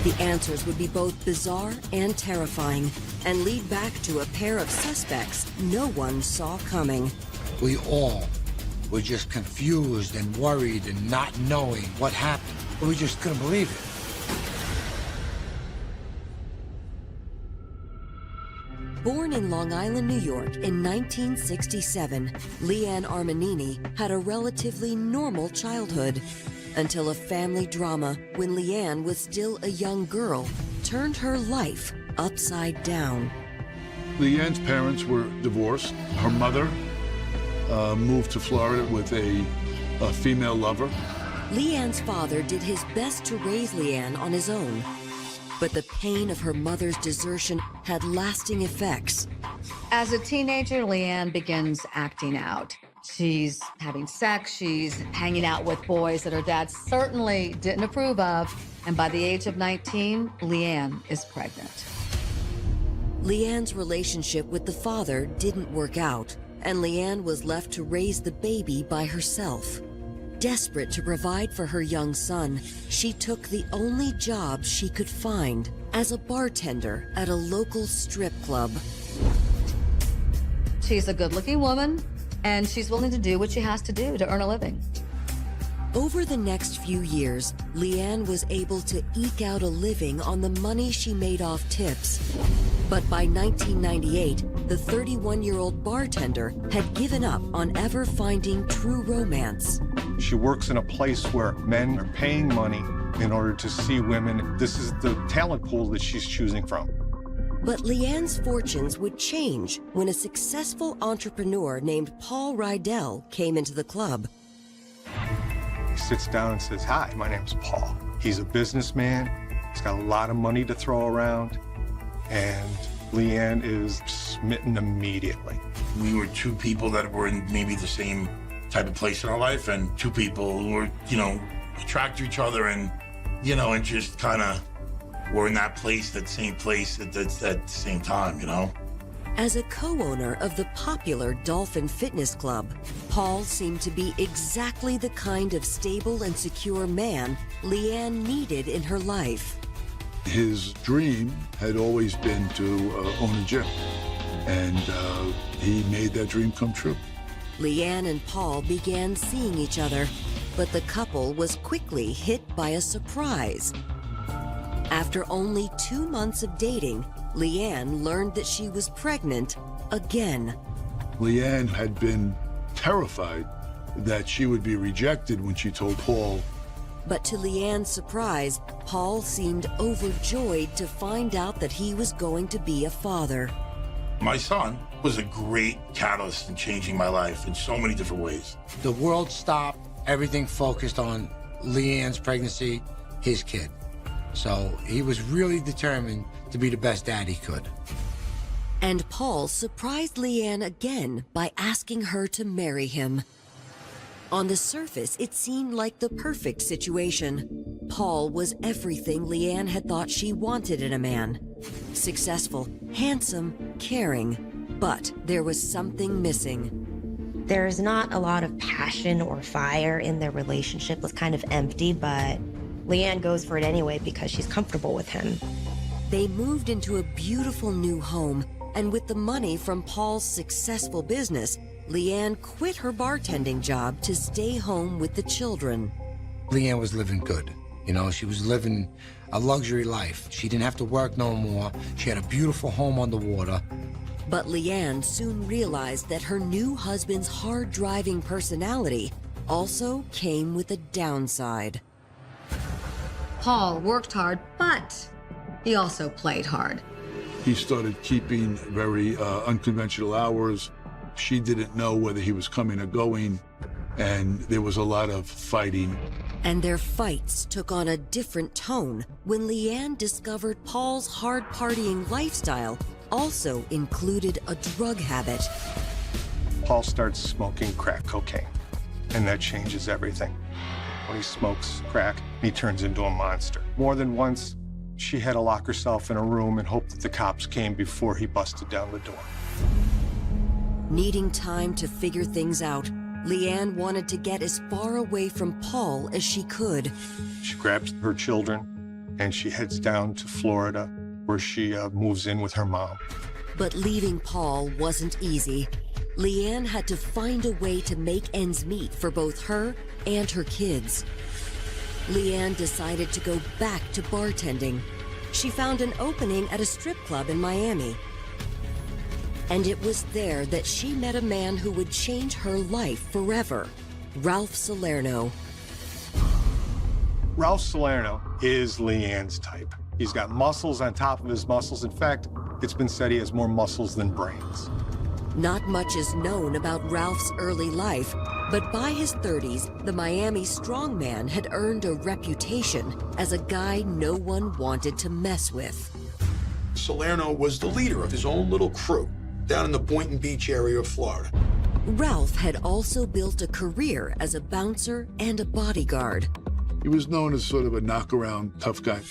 The answers would be both bizarre and terrifying, and lead back to a pair of suspects no one saw coming. We all were just confused and worried and not knowing what happened. But we just couldn't believe it. Born in Long Island, New York in 1967, Leanne Armanini had a relatively normal childhood until a family drama when Leanne was still a young girl turned her life upside down. Leanne's parents were divorced. Her mother moved to Florida with a female lover. Leanne's father did his best to raise Leanne on his own, but the pain of her mother's desertion had lasting effects. As a teenager, Leanne begins acting out. She's having sex, she's hanging out with boys that her dad certainly didn't approve of, and by the age of 19, Leanne is pregnant. Leanne's relationship with the father didn't work out, and Leanne was left to raise the baby by herself. Desperate to provide for her young son, she took the only job she could find as a bartender at a local strip club. She's a good-looking woman, and she's willing to do what she has to do to earn a living. Over the next few years, Leanne was able to eke out a living on the money she made off tips. But by 1998, the 31-year-old bartender had given up on ever finding true romance. She works in a place where men are paying money in order to see women. This is the talent pool that she's choosing from. But Leanne's fortunes would change when a successful entrepreneur named Paul Rydell came into the club. He sits down and says, "Hi, my name's Paul." He's a businessman. He's got a lot of money to throw around. And Leanne is smitten immediately. We were two people that were in maybe the same type of place in our life, and two people who were, attract to each other and, and just kind of were in that place, that same place at the same time, As a co-owner of the popular Dolphin Fitness Club, Paul seemed to be exactly the kind of stable and secure man Leanne needed in her life. His dream had always been to own a gym, and he made that dream come true. Leanne and Paul began seeing each other, but the couple was quickly hit by a surprise. After only 2 months of dating, Leanne learned that she was pregnant again. Leanne had been terrified that she would be rejected when she told Paul. But to Leanne's surprise, Paul seemed overjoyed to find out that he was going to be a father. My son was a great catalyst in changing my life in so many different ways. The world stopped, everything focused on Leanne's pregnancy, his kid. So he was really determined to be the best dad he could. And Paul surprised Leanne again by asking her to marry him. On the surface, it seemed like the perfect situation. Paul was everything Leanne had thought she wanted in a man. Successful, handsome, caring. But there was something missing. There's not a lot of passion or fire in their relationship. It's kind of empty, but Leanne goes for it anyway because she's comfortable with him. They moved into a beautiful new home, and with the money from Paul's successful business, Leanne quit her bartending job to stay home with the children. Leanne was living good. You know, she was living a luxury life. She didn't have to work no more. She had a beautiful home on the water. But Leanne soon realized that her new husband's hard-driving personality also came with a downside. Paul worked hard, but he also played hard. He started keeping very unconventional hours. She didn't know whether he was coming or going, and there was a lot of fighting. And their fights took on a different tone when Leanne discovered Paul's hard-partying lifestyle also included a drug habit. Paul starts smoking crack cocaine, and that changes everything. When he smokes crack, he turns into a monster. More than once, she had to lock herself in a room and hope that the cops came before he busted down the door. Needing time to figure things out, Leanne wanted to get as far away from Paul as she could. She grabs her children, and she heads down to Florida, where she moves in with her mom. But leaving Paul wasn't easy. Leanne had to find a way to make ends meet for both her and her kids. Leanne decided to go back to bartending. She found an opening at a strip club in Miami. And it was there that she met a man who would change her life forever, Ralph Salerno. Ralph Salerno is Leanne's type. He's got muscles on top of his muscles. In fact, it's been said he has more muscles than brains. Not much is known about Ralph's early life, but by his 30s, the Miami strongman had earned a reputation as a guy no one wanted to mess with. Salerno was the leader of his own little crew down in the Boynton Beach area of Florida. Ralph had also built a career as a bouncer and a bodyguard. He was known as sort of a knock-around tough guy.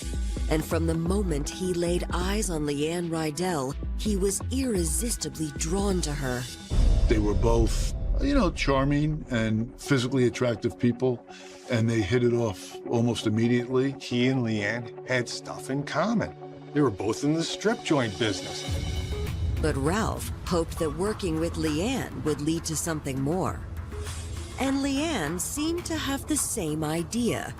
And from the moment he laid eyes on Leanne Rydell, he was irresistibly drawn to her. They were both, you know, charming and physically attractive people, and they hit it off almost immediately. He and Leanne had stuff in common. They were both in the strip joint business. But Ralph hoped that working with Leanne would lead to something more. And Leanne seemed to have the same idea.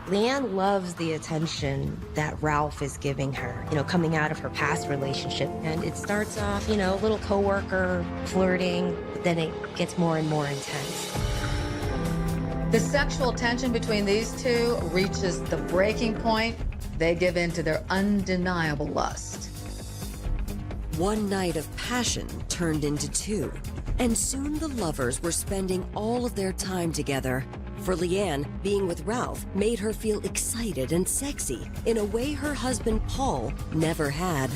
Leanne loves the attention that Ralph is giving her, you know, coming out of her past relationship. And it starts off, you know, a little coworker flirting, but then it gets more and more intense. The sexual tension between these two reaches the breaking point. They give in to their undeniable lust. One night of passion turned into two, and soon the lovers were spending all of their time together. For Leanne, being with Ralph made her feel excited and sexy in a way her husband Paul never had.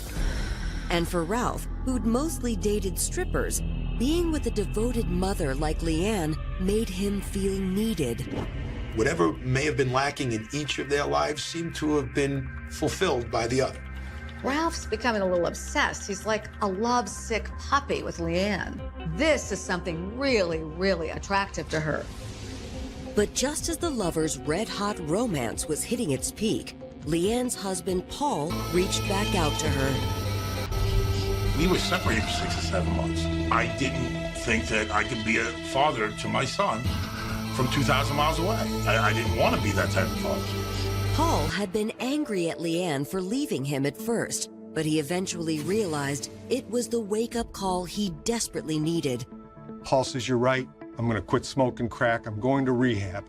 And for Ralph, who'd mostly dated strippers, being with a devoted mother like Leanne made him feel needed. Whatever may have been lacking in each of their lives seemed to have been fulfilled by the other. Ralph's becoming a little obsessed. He's like a lovesick puppy with Leanne. This is something really, really attractive to her. But just as the lovers' red-hot romance was hitting its peak, Leanne's husband, Paul, reached back out to her. We were separated for 6 or 7 months. I didn't think that I could be a father to my son from 2,000 miles away. I didn't want to be that type of father. Paul had been angry at Leanne for leaving him at first, but he eventually realized it was the wake-up call he desperately needed. Paul says, "You're right. I'm going to quit smoking crack. I'm going to rehab."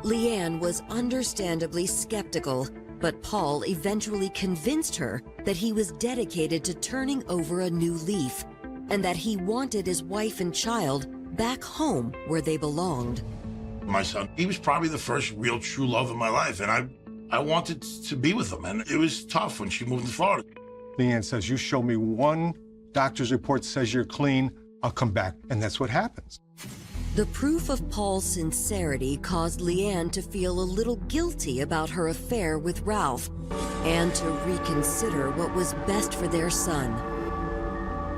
Leanne was understandably skeptical, but Paul eventually convinced her that he was dedicated to turning over a new leaf, and that he wanted his wife and child back home where they belonged. My son, he was probably the first real true love of my life, and I wanted to be with him, and it was tough when she moved to Florida. Leanne says, "You show me one doctor's report that says you're clean, I'll come back." And that's what happens. The proof of Paul's sincerity caused Leanne to feel a little guilty about her affair with Ralph and to reconsider what was best for their son.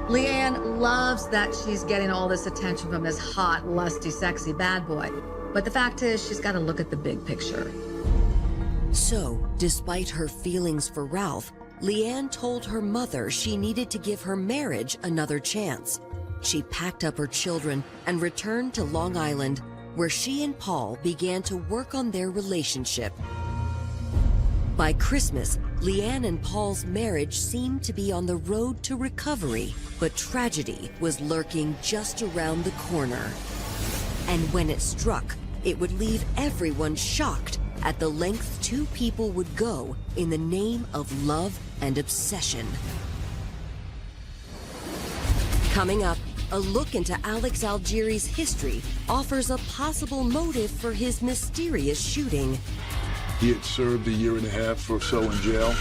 Leanne loves that she's getting all this attention from this hot, lusty, sexy bad boy. But the fact is, she's got to look at the big picture. So, despite her feelings for Ralph, Leanne told her mother she needed to give her marriage another chance. She packed up her children and returned to Long Island, where she and Paul began to work on their relationship. By Christmas, Leanne and Paul's marriage seemed to be on the road to recovery, but tragedy was lurking just around the corner. And when it struck, it would leave everyone shocked at the lengths two people would go in the name of love and obsession. Coming up, a look into Alex Algieri's history offers a possible motive for his mysterious shooting. He had served 1.5 years or so in jail.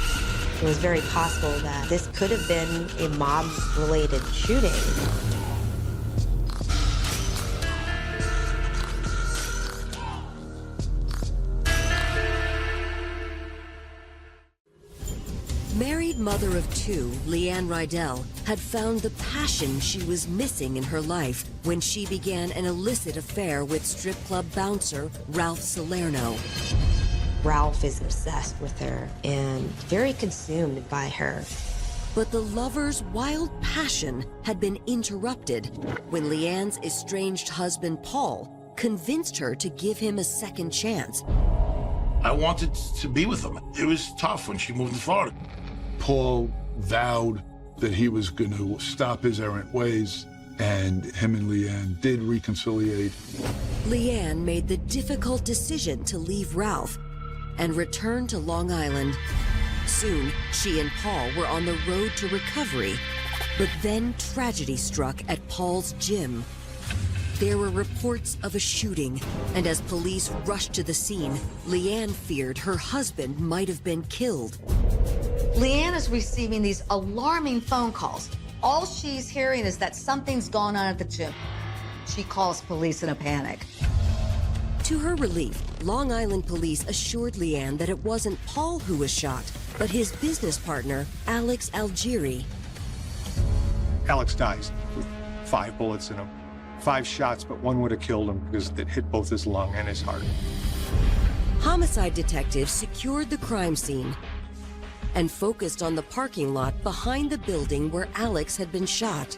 It was very possible that this could have been a mob-related shooting. Married mother of 2, Leanne Rydell, had found the passion she was missing in her life when she began an illicit affair with strip club bouncer Ralph Salerno. Ralph is obsessed with her and very consumed by her. But the lovers' wild passion had been interrupted when Leanne's estranged husband Paul convinced her to give him a second chance. I wanted to be with him. It was tough when she moved to Florida. Paul vowed that he was going to stop his errant ways, and him and Leanne did reconciliate. Leanne made the difficult decision to leave Ralph and return to Long Island. Soon, she and Paul were on the road to recovery, but then tragedy struck at Paul's gym. There were reports of a shooting, and as police rushed to the scene, Leanne feared her husband might have been killed. Leanne is receiving these alarming phone calls. All she's hearing is that something's gone on at the gym. She calls police in a panic. To her relief, Long Island police assured Leanne that it wasn't Paul who was shot, but his business partner, Alex Algieri. Alex dies with 5 bullets in him. 5 shots, but 1 would have killed him because it hit both his lung and his heart. Homicide detectives secured the crime scene and focused on the parking lot behind the building where Alex had been shot.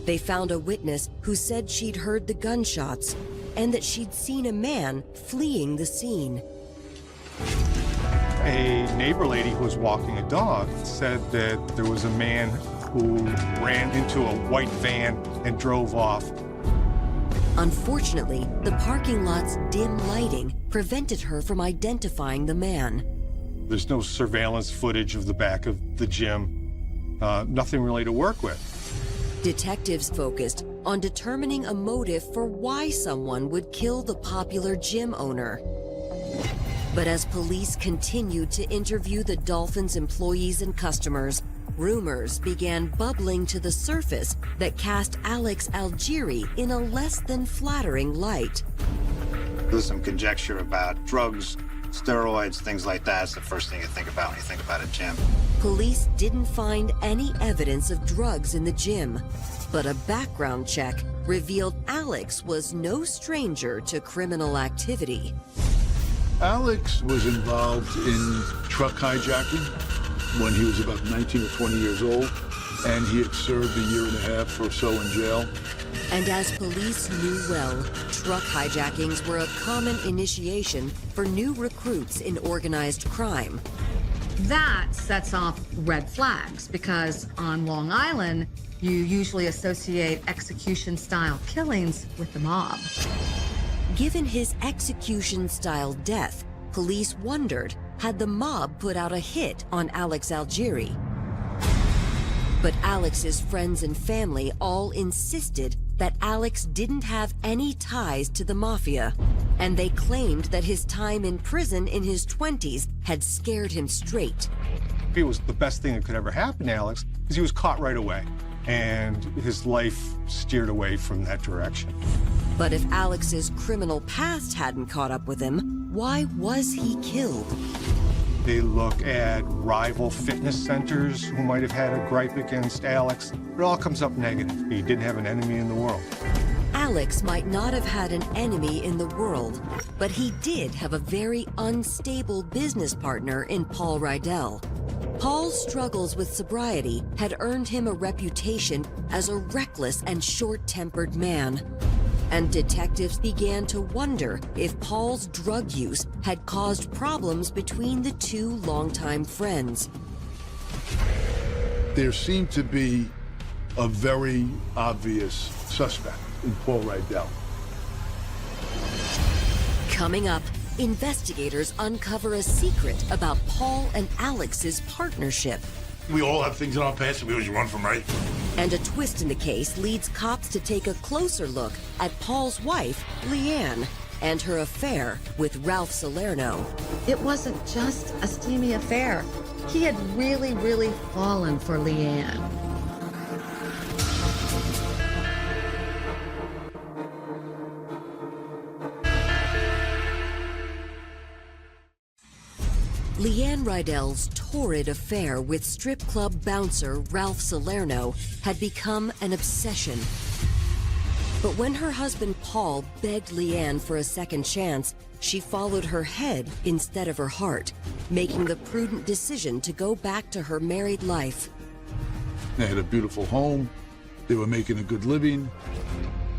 They found a witness who said she'd heard the gunshots and that she'd seen a man fleeing the scene. A neighbor lady who was walking a dog said that there was a man who ran into a white van and drove off. Unfortunately, the parking lot's dim lighting prevented her from identifying the man. There's no surveillance footage of the back of the gym. Nothing really to work with. Detectives focused on determining a motive for why someone would kill the popular gym owner. But as police continued to interview the Dolphins' employees and customers, rumors began bubbling to the surface that cast Alex Algieri in a less than flattering light. There's some conjecture about drugs, steroids, things like that. It's the first thing you think about when you think about a gym. Police didn't find any evidence of drugs in the gym, but a background check revealed Alex was no stranger to criminal activity. Alex was involved in truck hijacking when he was about 19 or 20 years old, and he had served 1.5 years or so in jail. And as police knew well, truck hijackings were a common initiation for new recruits in organized crime. That sets off red flags because on Long Island, you usually associate execution-style killings with the mob. Given his execution-style death, police wondered, had the mob put out a hit on Alex Algieri? But Alex's friends and family all insisted that Alex didn't have any ties to the mafia, and they claimed that his time in prison in his 20s had scared him straight. It was the best thing that could ever happen to Alex because he was caught right away. and his life steered away from that direction. But if Alex's criminal past hadn't caught up with him, why was he killed? They look at rival fitness centers who might have had a gripe against Alex. It all comes up negative. He didn't have an enemy in the world. Alex might not have had an enemy in the world, but he did have a very unstable business partner in Paul Rydell. Paul's struggles with sobriety had earned him a reputation as a reckless and short-tempered man. And detectives began to wonder if Paul's drug use had caused problems between the two longtime friends. There seemed to be a very obvious suspect in Paul Rydell. Coming up, investigators uncover a secret about Paul and Alex's partnership. We all have things in our past that we always run from, right? And a twist in the case leads cops to take a closer look at Paul's wife, Leanne, and her affair with Ralph Salerno. It wasn't just a steamy affair. He had really, really fallen for Leanne. Leanne Rydell's torrid affair with strip club bouncer Ralph Salerno had become an obsession. But when her husband Paul begged Leanne for a second chance, she followed her head instead of her heart, making the prudent decision to go back to her married life. They had a beautiful home. They were making a good living.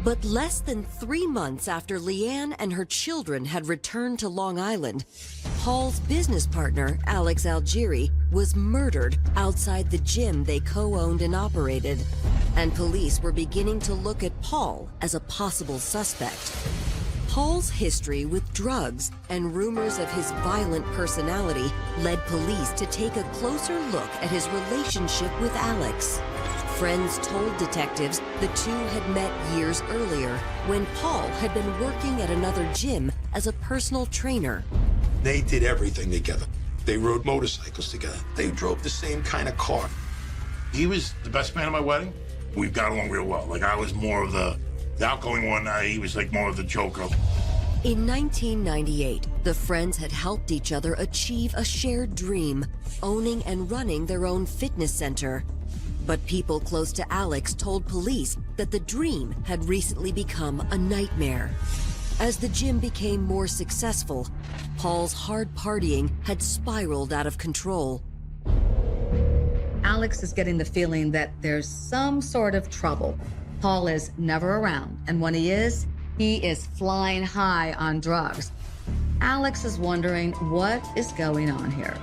But less than 3 months after Leanne and her children had returned to Long Island, Paul's business partner, Alex Algieri, was murdered outside the gym they co-owned and operated. And police were beginning to look at Paul as a possible suspect. Paul's history with drugs and rumors of his violent personality led police to take a closer look at his relationship with Alex. Friends told detectives the two had met years earlier when Paul had been working at another gym as a personal trainer. They did everything together. They rode motorcycles together. They drove the same kind of car. He was the best man at my wedding. We got along real well. Like, I was more of the outgoing one. He was like more of the joker. In 1998, the friends had helped each other achieve a shared dream, owning and running their own fitness center. But people close to Alex told police that the dream had recently become a nightmare. As the gym became more successful, Paul's hard partying had spiraled out of control. Alex is getting the feeling that there's some sort of trouble. Paul is never around, and when he is flying high on drugs. Alex is wondering what is going on here.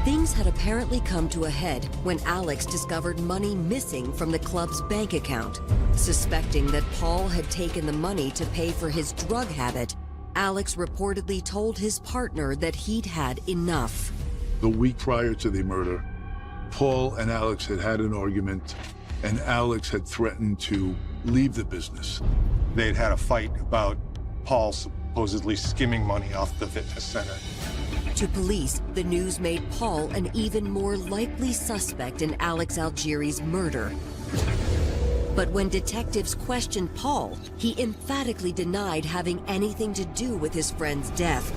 Things had apparently come to a head when Alex discovered money missing from the club's bank account. Suspecting that Paul had taken the money to pay for his drug habit, Alex reportedly told his partner that he'd had enough. The week prior to the murder, Paul and Alex had had an argument, and Alex had threatened to leave the business. They'd had a fight about Paul supposedly skimming money off the fitness center. To police, the news made Paul an even more likely suspect in Alex Algieri's murder. But when detectives questioned Paul, he emphatically denied having anything to do with his friend's death.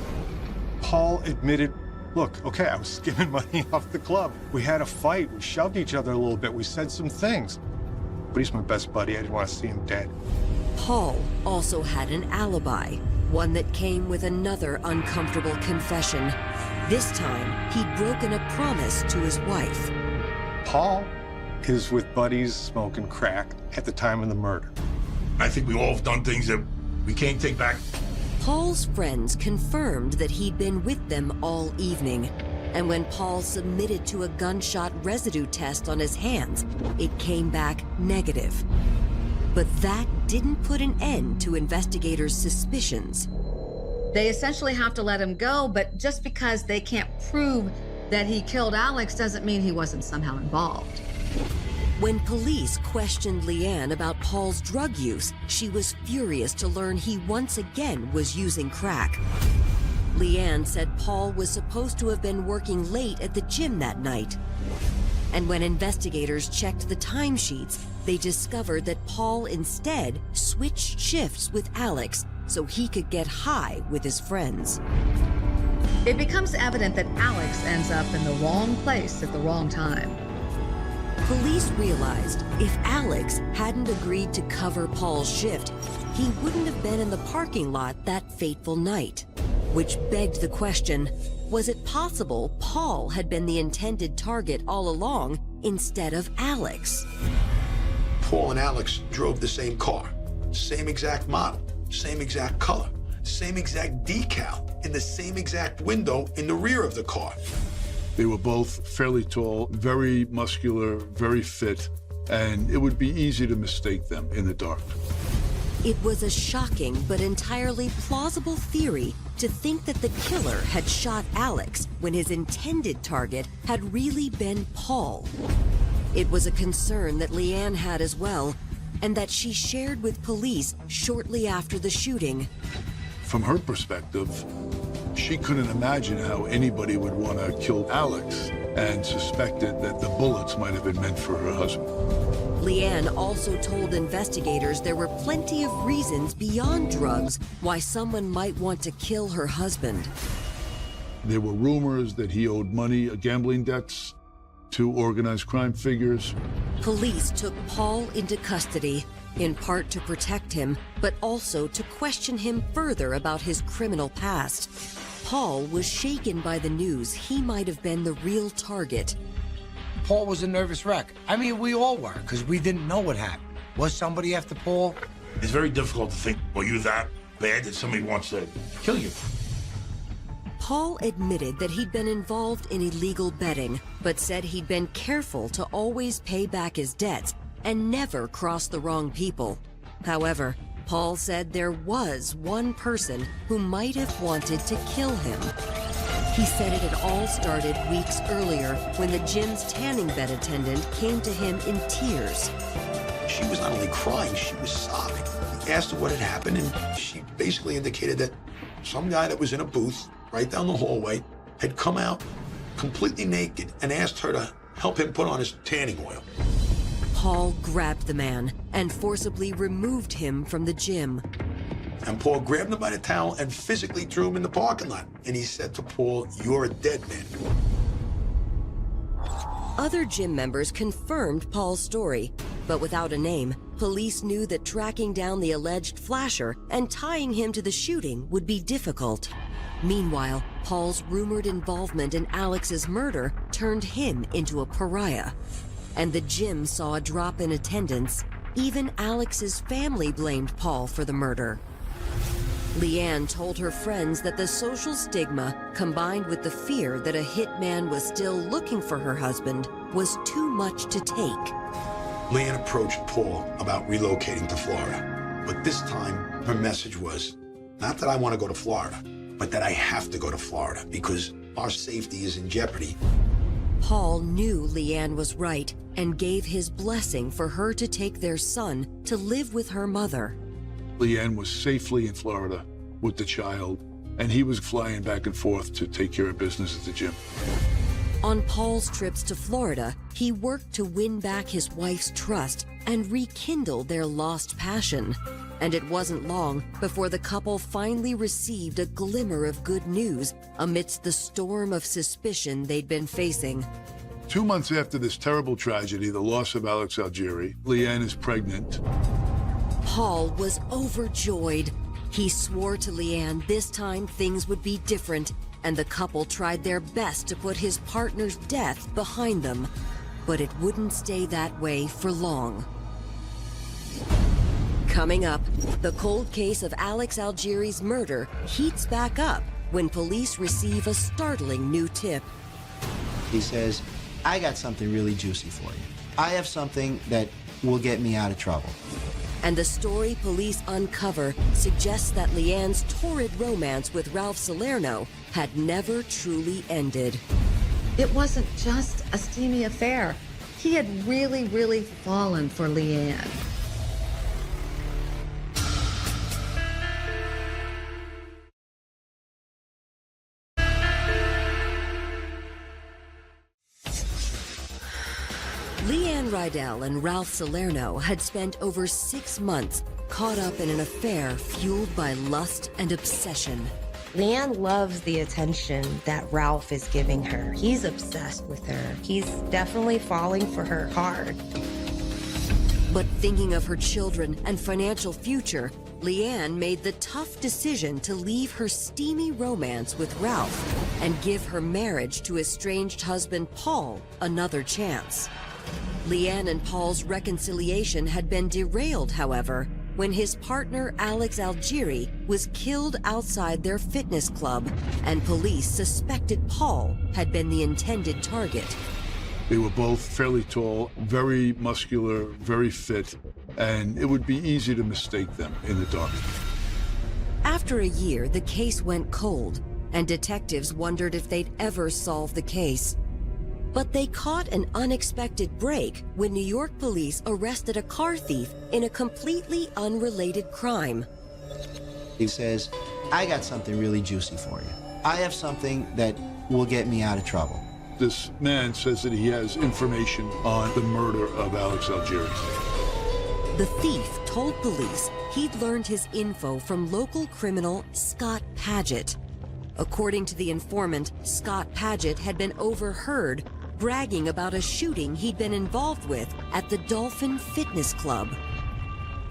Paul admitted, look, okay, I was skimming money off the club. We had a fight, we shoved each other a little bit, we said some things. But he's my best buddy, I didn't want to see him dead. Paul also had an alibi, one that came with another uncomfortable confession. This time, he'd broken a promise to his wife. Paul is with buddies smoking crack at the time of the murder. I think we all have done things that we can't take back. Paul's friends confirmed that he'd been with them all evening. And when Paul submitted to a gunshot residue test on his hands, it came back negative. But that didn't put an end to investigators' suspicions. They essentially have to let him go, but just because they can't prove that he killed Alex doesn't mean he wasn't somehow involved. When police questioned Leanne about Paul's drug use, she was furious to learn he once again was using crack. Leanne said Paul was supposed to have been working late at the gym that night. And when investigators checked the timesheets, they discovered that Paul instead switched shifts with Alex so he could get high with his friends. It becomes evident that Alex ends up in the wrong place at the wrong time. Police realized if Alex hadn't agreed to cover Paul's shift, he wouldn't have been in the parking lot that fateful night. Which begged the question, was it possible Paul had been the intended target all along instead of Alex? Paul and Alex drove the same car, same exact model, same exact color, same exact decal, in the same exact window in the rear of the car. They were both fairly tall, very muscular, very fit, and it would be easy to mistake them in the dark. It was a shocking but entirely plausible theory to think that the killer had shot Alex when his intended target had really been Paul. It was a concern that Leanne had as well, and that she shared with police shortly after the shooting. From her perspective, she couldn't imagine how anybody would want to kill Alex and suspected that the bullets might have been meant for her husband. Leanne also told investigators there were plenty of reasons beyond drugs why someone might want to kill her husband. There were rumors that he owed money, gambling debts, to organized crime figures. Police took Paul into custody, in part to protect him, but also to question him further about his criminal past. Paul was shaken by the news he might have been the real target. Paul was a nervous wreck. I mean, we all were, because we didn't know what happened. Was somebody after Paul? It's very difficult to think, well, you're that bad that somebody wants to kill you. Paul admitted that he'd been involved in illegal betting, but said he'd been careful to always pay back his debts and never cross the wrong people. However, Paul said there was one person who might have wanted to kill him. He said it had all started weeks earlier when the gym's tanning bed attendant came to him in tears. She was not only crying, she was sobbing. He asked her what had happened, and she basically indicated that some guy that was in a booth right down the hallway had come out completely naked and asked her to help him put on his tanning oil. Paul grabbed the man and forcibly removed him from the gym. And Paul grabbed him by the towel and physically threw him in the parking lot. And he said to Paul, "You're a dead man." Other gym members confirmed Paul's story, but without a name, police knew that tracking down the alleged flasher and tying him to the shooting would be difficult. Meanwhile, Paul's rumored involvement in Alex's murder turned him into a pariah. And the gym saw a drop in attendance. Even Alex's family blamed Paul for the murder. Leanne told her friends that the social stigma, combined with the fear that a hitman was still looking for her husband, was too much to take. Leanne approached Paul about relocating to Florida. But this time, her message was, not that I want to go to Florida, but that I have to go to Florida because our safety is in jeopardy. Paul knew Leanne was right and gave his blessing for her to take their son to live with her mother. Leanne was safely in Florida with the child, and he was flying back and forth to take care of business at the gym. On Paul's trips to Florida, he worked to win back his wife's trust and rekindle their lost passion. And it wasn't long before the couple finally received a glimmer of good news amidst the storm of suspicion they'd been facing. 2 months after this terrible tragedy, the loss of Alex Algieri, Leanne is pregnant. Paul was overjoyed. He swore to Leanne this time things would be different, and the couple tried their best to put his partner's death behind them. But it wouldn't stay that way for long. Coming up, the cold case of Alex Algieri's murder heats back up when police receive a startling new tip. He says, "I got something really juicy for you. I have something that will get me out of trouble." And the story police uncover suggests that Leanne's torrid romance with Ralph Salerno had never truly ended. It wasn't just a steamy affair. He had really, really fallen for Leanne. Leanne Rydell and Ralph Salerno had spent over 6 months caught up in an affair fueled by lust and obsession. Leanne loves the attention that Ralph is giving her. He's obsessed with her. He's definitely falling for her hard. But thinking of her children and financial future, Leanne made the tough decision to leave her steamy romance with Ralph and give her marriage to estranged husband Paul another chance. Leanne and Paul's reconciliation had been derailed, however, when his partner Alex Algieri was killed outside their fitness club, and police suspected Paul had been the intended target. They were both fairly tall, very muscular, very fit, and it would be easy to mistake them in the dark. After a year, the case went cold, and detectives wondered if they'd ever solve the case. But they caught an unexpected break when New York police arrested a car thief in a completely unrelated crime. He says, I got something really juicy for you. I have something that will get me out of trouble. This man says that he has information on the murder of Alex Algieri. The thief told police he'd learned his info from local criminal Scott Paget. According to the informant, Scott Paget had been overheard bragging about a shooting he'd been involved with at the Dolphin Fitness Club.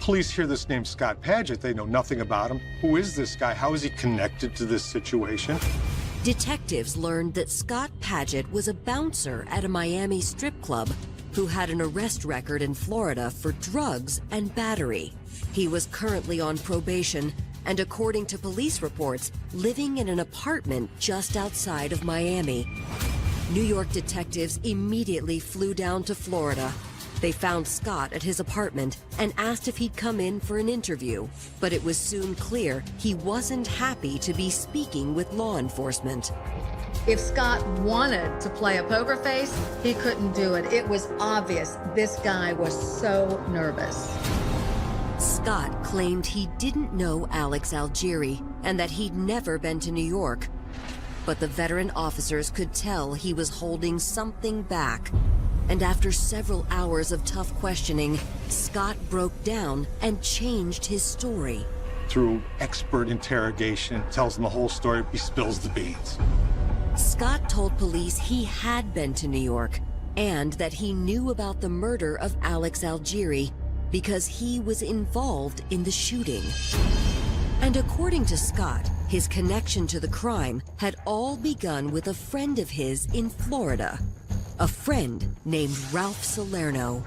Police hear this name Scott Paget. They know nothing about him. Who is this guy? How is he connected to this situation? Detectives learned that Scott Paget was a bouncer at a Miami strip club who had an arrest record in Florida for drugs and battery. He was currently on probation and, according to police reports, living in an apartment just outside of Miami. New York detectives immediately flew down to Florida. They found Scott at his apartment and asked if he'd come in for an interview, but it was soon clear he wasn't happy to be speaking with law enforcement. If Scott wanted to play a poker face, he couldn't do it. It was obvious this guy was so nervous. Scott claimed he didn't know Alex Algieri and that he'd never been to New York. But the veteran officers could tell he was holding something back. And after several hours of tough questioning, Scott broke down and changed his story. Through expert interrogation, tells them the whole story, he spills the beans. Scott told police he had been to New York and that he knew about the murder of Alex Algieri because he was involved in the shooting. And according to Scott, his connection to the crime had all begun with a friend of his in Florida, a friend named Ralph Salerno.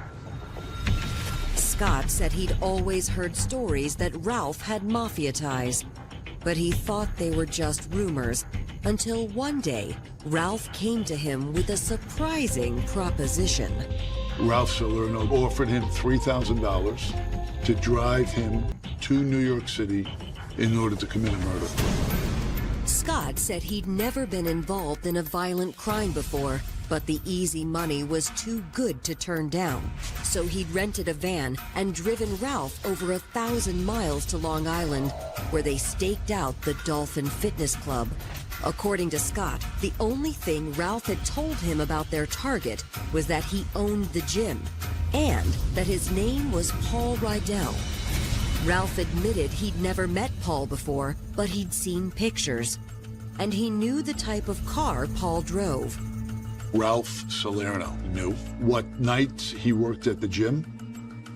Scott said he'd always heard stories that Ralph had mafia ties, but he thought they were just rumors until one day, Ralph came to him with a surprising proposition. Ralph Salerno offered him $3,000 to drive him to New York City in order to commit a murder. Scott said he'd never been involved in a violent crime before, but the easy money was too good to turn down. So he'd rented a van and driven Ralph over 1,000 miles to Long Island, where they staked out the Dolphin Fitness Club. According to Scott, the only thing Ralph had told him about their target was that he owned the gym and that his name was Paul Rydell. Ralph admitted he'd never met Paul before, but he'd seen pictures. And he knew the type of car Paul drove. Ralph Salerno knew what nights he worked at the gym,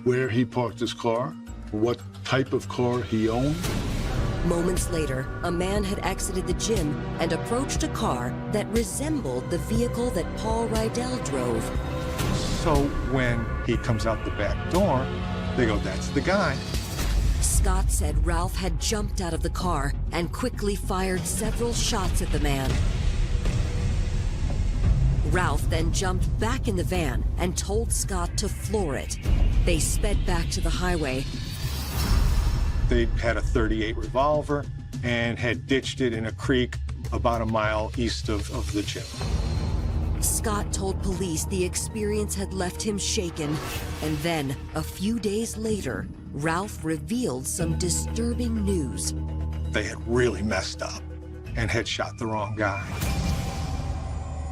where he parked his car, what type of car he owned. Moments later, a man had exited the gym and approached a car that resembled the vehicle that Paul Rydell drove. So when he comes out the back door, they go, that's the guy. Scott said Ralph had jumped out of the car and quickly fired several shots at the man. Ralph then jumped back in the van and told Scott to floor it. They sped back to the highway. They had a .38 revolver and had ditched it in a creek about a mile east of the gym. Scott told police the experience had left him shaken, and then, a few days later, Ralph revealed some disturbing news. They had really messed up and had shot the wrong guy.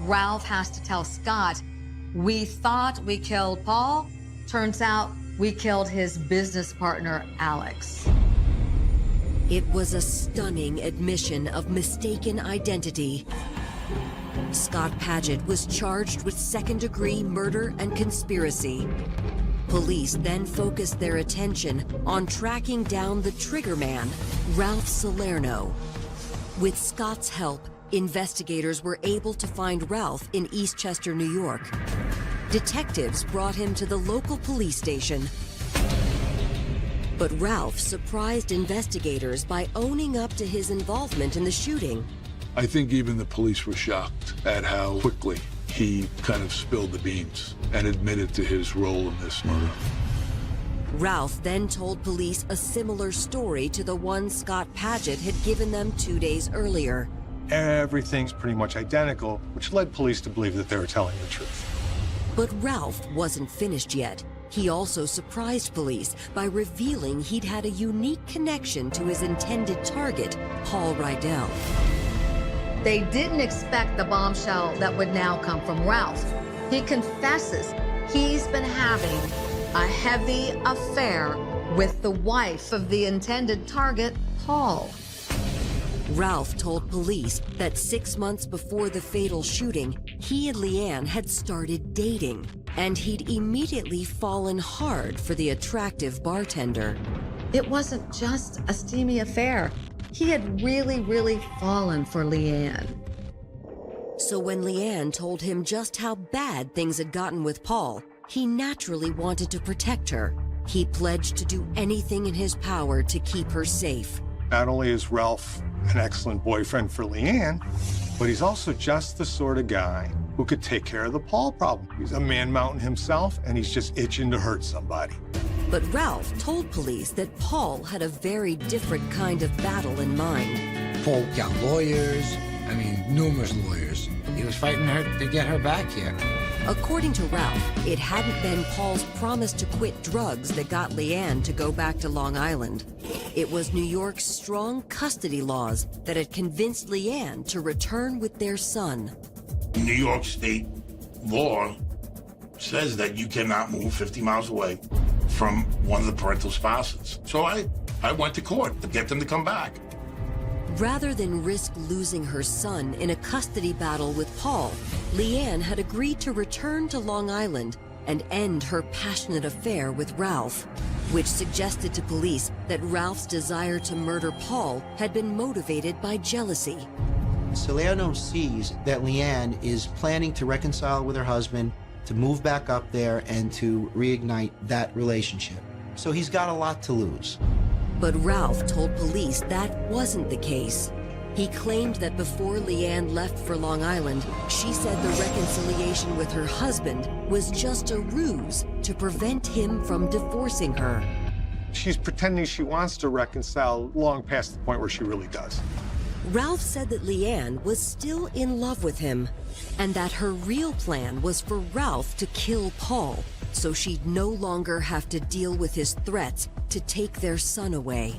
Ralph has to tell Scott We thought we killed Paul. Turns out we killed his business partner, Alex. It was a stunning admission of mistaken identity. Scott Paget was charged with second-degree murder and conspiracy. Police then focused their attention on tracking down the trigger man, Ralph Salerno. With Scott's help, investigators were able to find Ralph in Eastchester, New York. Detectives brought him to the local police station. But Ralph surprised investigators by owning up to his involvement in the shooting. I think even the police were shocked at how quickly he kind of spilled the beans and admitted to his role in this murder. Ralph then told police a similar story to the one Scott Paget had given them 2 days earlier. Everything's pretty much identical, which led police to believe that they were telling the truth. But Ralph wasn't finished yet. He also surprised police by revealing he'd had a unique connection to his intended target, Paul Rydell. They didn't expect the bombshell that would now come from Ralph. He confesses he's been having a heavy affair with the wife of the intended target, Paul. Ralph told police that 6 months before the fatal shooting, he and Leanne had started dating, and he'd immediately fallen hard for the attractive bartender. It wasn't just a steamy affair. He had really fallen for Leanne. So when Leanne told him just how bad things had gotten with Paul, he naturally wanted to protect her. He pledged to do anything in his power to keep her safe. Not only is Ralph an excellent boyfriend for Leanne, but he's also just the sort of guy who could take care of the Paul problem. He's a man mountain himself, and he's just itching to hurt somebody. But Ralph told police that Paul had a very different kind of battle in mind. Paul got lawyers, numerous lawyers. He was fighting her to get her back here. According to Ralph, it hadn't been Paul's promise to quit drugs that got Leanne to go back to Long Island. It was New York's strong custody laws that had convinced Leanne to return with their son. New York state law says that you cannot move 50 miles away from one of the parental spouses. So I went to court to get them to come back. Rather than risk losing her son in a custody battle with Paul, Leanne had agreed to return to Long Island and end her passionate affair with Ralph, which suggested to police that Ralph's desire to murder Paul had been motivated by jealousy. Salerno sees that Leanne is planning to reconcile with her husband, to move back up there, and to reignite that relationship. So he's got a lot to lose. But Ralph told police that wasn't the case. He claimed that before Leanne left for Long Island, she said the reconciliation with her husband was just a ruse to prevent him from divorcing her. She's pretending she wants to reconcile long past the point where she really does. Ralph said that Leanne was still in love with him, and that her real plan was for Ralph to kill Paul, so she'd no longer have to deal with his threats to take their son away.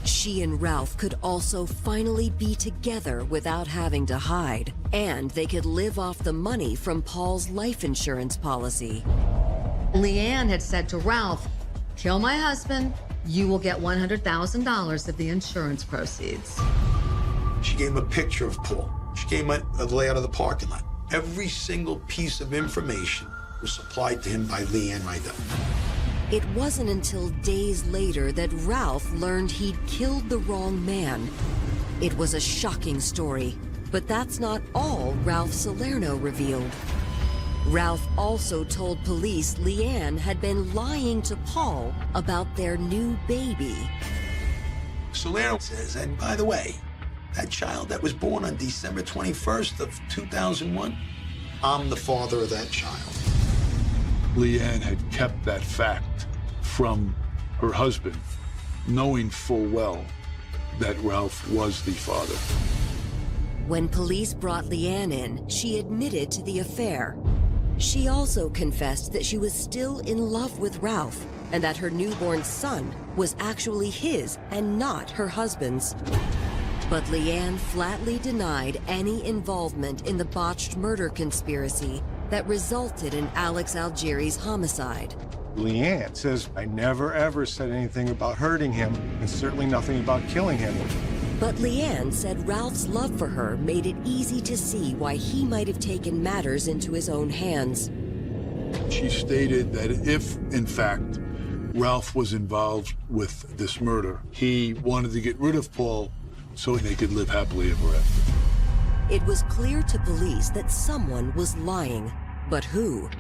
She and Ralph could also finally be together without having to hide, and they could live off the money from Paul's life insurance policy. Leanne had said to Ralph, "Kill my husband, you will get $100,000 of the insurance proceeds." She gave him a picture of Paul. She gave him a layout of the parking lot. Every single piece of information was supplied to him by Leanne Rydell. It wasn't until days later that Ralph learned he'd killed the wrong man. It was a shocking story, but that's not all Ralph Salerno revealed. Ralph also told police Leanne had been lying to Paul about their new baby. Salerno says, and by the way, that child that was born on December 21st of 2001, I'm the father of that child. Leanne had kept that fact from her husband, knowing full well that Ralph was the father. When police brought Leanne in, she admitted to the affair. She also confessed that she was still in love with Ralph and that her newborn son was actually his and not her husband's. But Leanne flatly denied any involvement in the botched murder conspiracy that resulted in Alex Algieri's homicide. Leanne says, I never ever said anything about hurting him, and certainly nothing about killing him. But Leanne said Ralph's love for her made it easy to see why he might have taken matters into his own hands. She stated that if, in fact, Ralph was involved with this murder, he wanted to get rid of Paul so they could live happily ever after. It was clear to police that someone was lying, but who?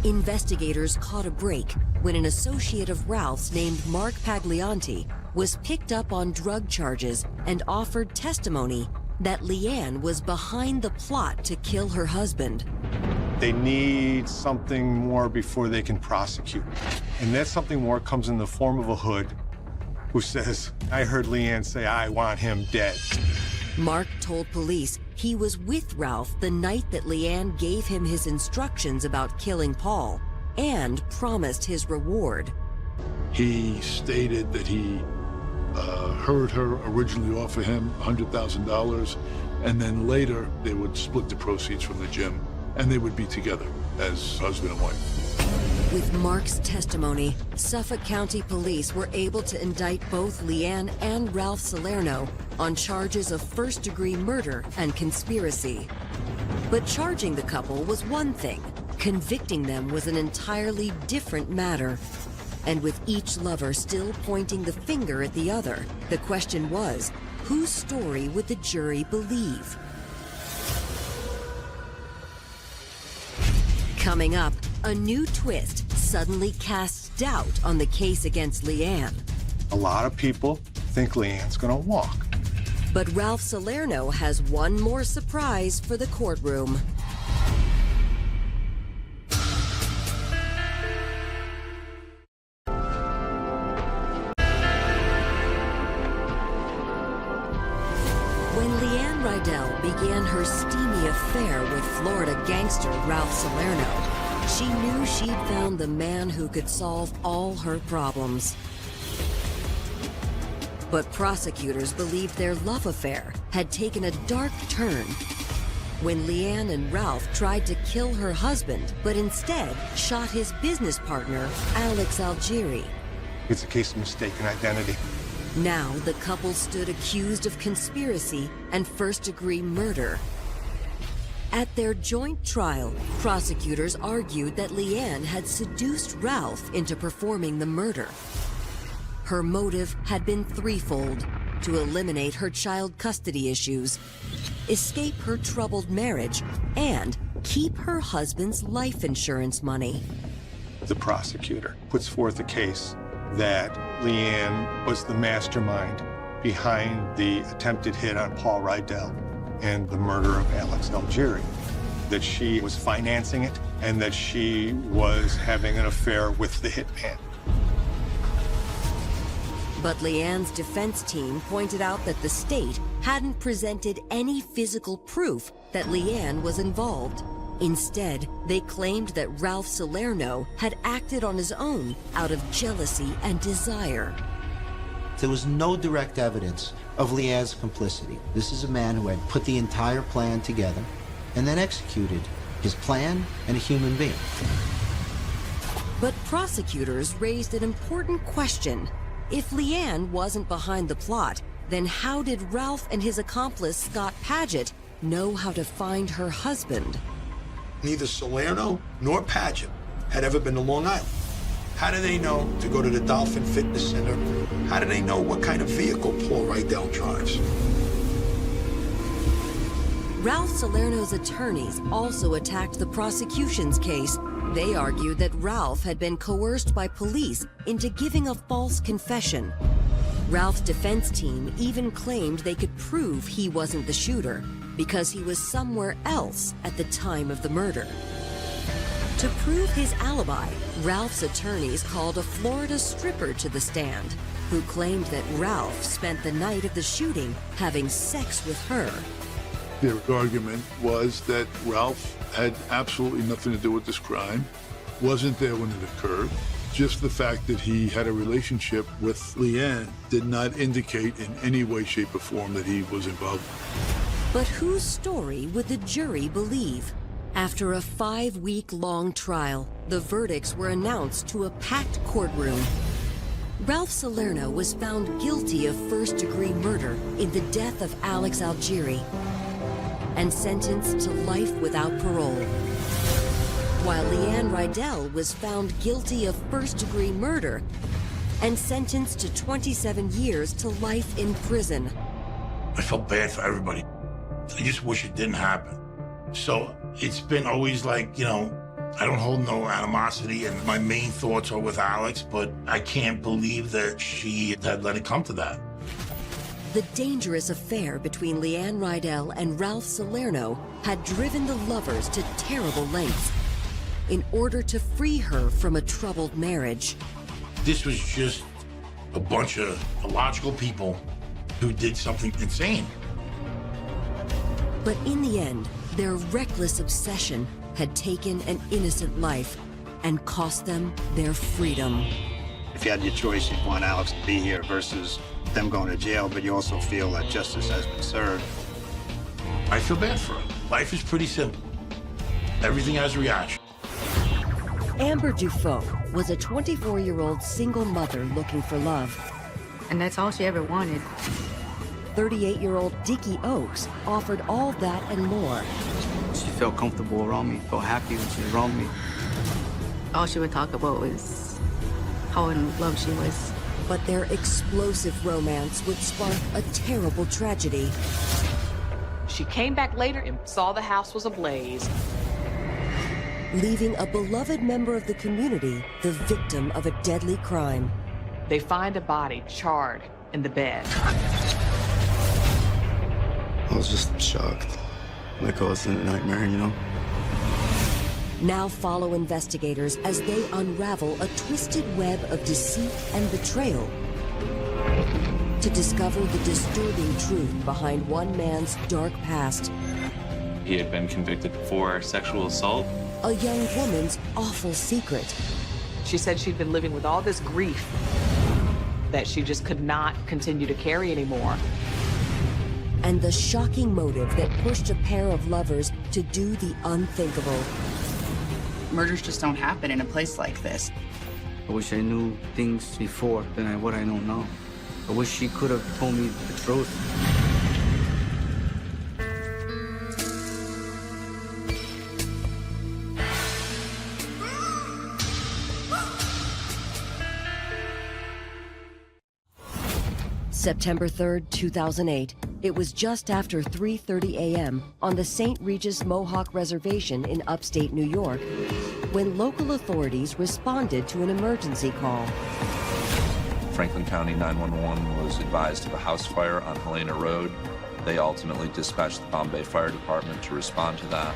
Investigators caught a break when an associate of Ralph's named Mark Paglianti was picked up on drug charges and offered testimony that Leanne was behind the plot to kill her husband. They need something more before they can prosecute. And that something more comes in the form of a hood who says, I heard Leanne say, I want him dead. Mark told police he was with Ralph the night that Leanne gave him his instructions about killing Paul and promised his reward. He stated that he heard her originally offer him $100,000, and then later they would split the proceeds from the gym, and they would be together as husband and wife. With Mark's testimony, Suffolk County Police were able to indict both Leanne and Ralph Salerno on charges of first-degree murder and conspiracy. But charging the couple was one thing. Convicting them was an entirely different matter. And with each lover still pointing the finger at the other, the question was, whose story would the jury believe? Coming up, a new twist suddenly casts doubt on the case against Leanne. A lot of people think Leanne's gonna walk. But Ralph Salerno has one more surprise for the courtroom. When Leanne Rydell began her steamy affair with Florida gangster Ralph Salerno, she knew she'd found the man who could solve all her problems. But prosecutors believed their love affair had taken a dark turn when Leanne and Ralph tried to kill her husband, but instead shot his business partner, Alex Algieri. It's a case of mistaken identity. Now the couple stood accused of conspiracy and first-degree murder. At their joint trial, prosecutors argued that Leanne had seduced Ralph into performing the murder. Her motive had been threefold: to eliminate her child custody issues, escape her troubled marriage, and keep her husband's life insurance money. The prosecutor puts forth a case that Leanne was the mastermind behind the attempted hit on Paul Rydell and the murder of Alex Algieri, that she was financing it and that she was having an affair with the hitman. But Leanne's defense team pointed out that the state hadn't presented any physical proof that Leanne was involved. Instead, they claimed that Ralph Salerno had acted on his own out of jealousy and desire. There was no direct evidence of Leanne's complicity. This is a man who had put the entire plan together and then executed his plan and a human being. But prosecutors raised an important question. If Leanne wasn't behind the plot, then how did Ralph and his accomplice, Scott Paget, know how to find her husband? Neither Salerno nor Paget had ever been to Long Island. How do they know to go to the Dolphin Fitness Center? How do they know what kind of vehicle Paul Rydell drives? Ralph Salerno's attorneys also attacked the prosecution's case. They argued that Ralph had been coerced by police into giving a false confession. Ralph's defense team even claimed they could prove he wasn't the shooter because he was somewhere else at the time of the murder. To prove his alibi, Ralph's attorneys called a Florida stripper to the stand, who claimed that Ralph spent the night of the shooting having sex with her. Their argument was that Ralph had absolutely nothing to do with this crime, wasn't there when it occurred. Just the fact that he had a relationship with Leanne did not indicate in any way, shape, or form that he was involved. But whose story would the jury believe? After a 5-week-long trial, the verdicts were announced to a packed courtroom. Ralph Salerno was found guilty of first-degree murder in the death of Alex Algieri and sentenced to life without parole, while Leanne Rydell was found guilty of first-degree murder and sentenced to 27 years to life in prison. I felt bad for everybody. I just wish it didn't happen. So it's been always like, you know, I don't hold no animosity, and my main thoughts are with Alex, but I can't believe that she had let it come to that. The dangerous affair between Leanne Rydell and Ralph Salerno had driven the lovers to terrible lengths in order to free her from a troubled marriage. This was just a bunch of illogical people who did something insane. But in the end, their reckless obsession had taken an innocent life and cost them their freedom. If you had your choice, you'd want Alex to be here versus them going to jail, but you also feel that justice has been served. I feel bad for her. Life is pretty simple. Everything has a reaction. Amber Dufault was a 24-year-old single mother looking for love. And that's all she ever wanted. 38-year-old Dickie Oakes offered all that and more. She felt comfortable around me, felt happy when she was around me. All she would talk about was how in love she was. But their explosive romance would spark a terrible tragedy. She came back later and saw the house was ablaze, leaving a beloved member of the community the victim of a deadly crime. They find a body charred in the bed. I was just shocked. Like I was in a nightmare, you know? Now follow investigators as they unravel a twisted web of deceit and betrayal to discover the disturbing truth behind one man's dark past. He had been convicted for sexual assault. A young woman's awful secret. She said she'd been living with all this grief that she just could not continue to carry anymore. And the shocking motive that pushed a pair of lovers to do the unthinkable. Murders just don't happen in a place like this. I wish I knew things before than what I know now. I wish she could have told me the truth. September 3rd, 2008. It was just after 3:30 a.m. on the St. Regis Mohawk Reservation in upstate New York when local authorities responded to an emergency call. Franklin County 911 was advised of a house fire on Helena Road. They ultimately dispatched the Bombay Fire Department to respond to that.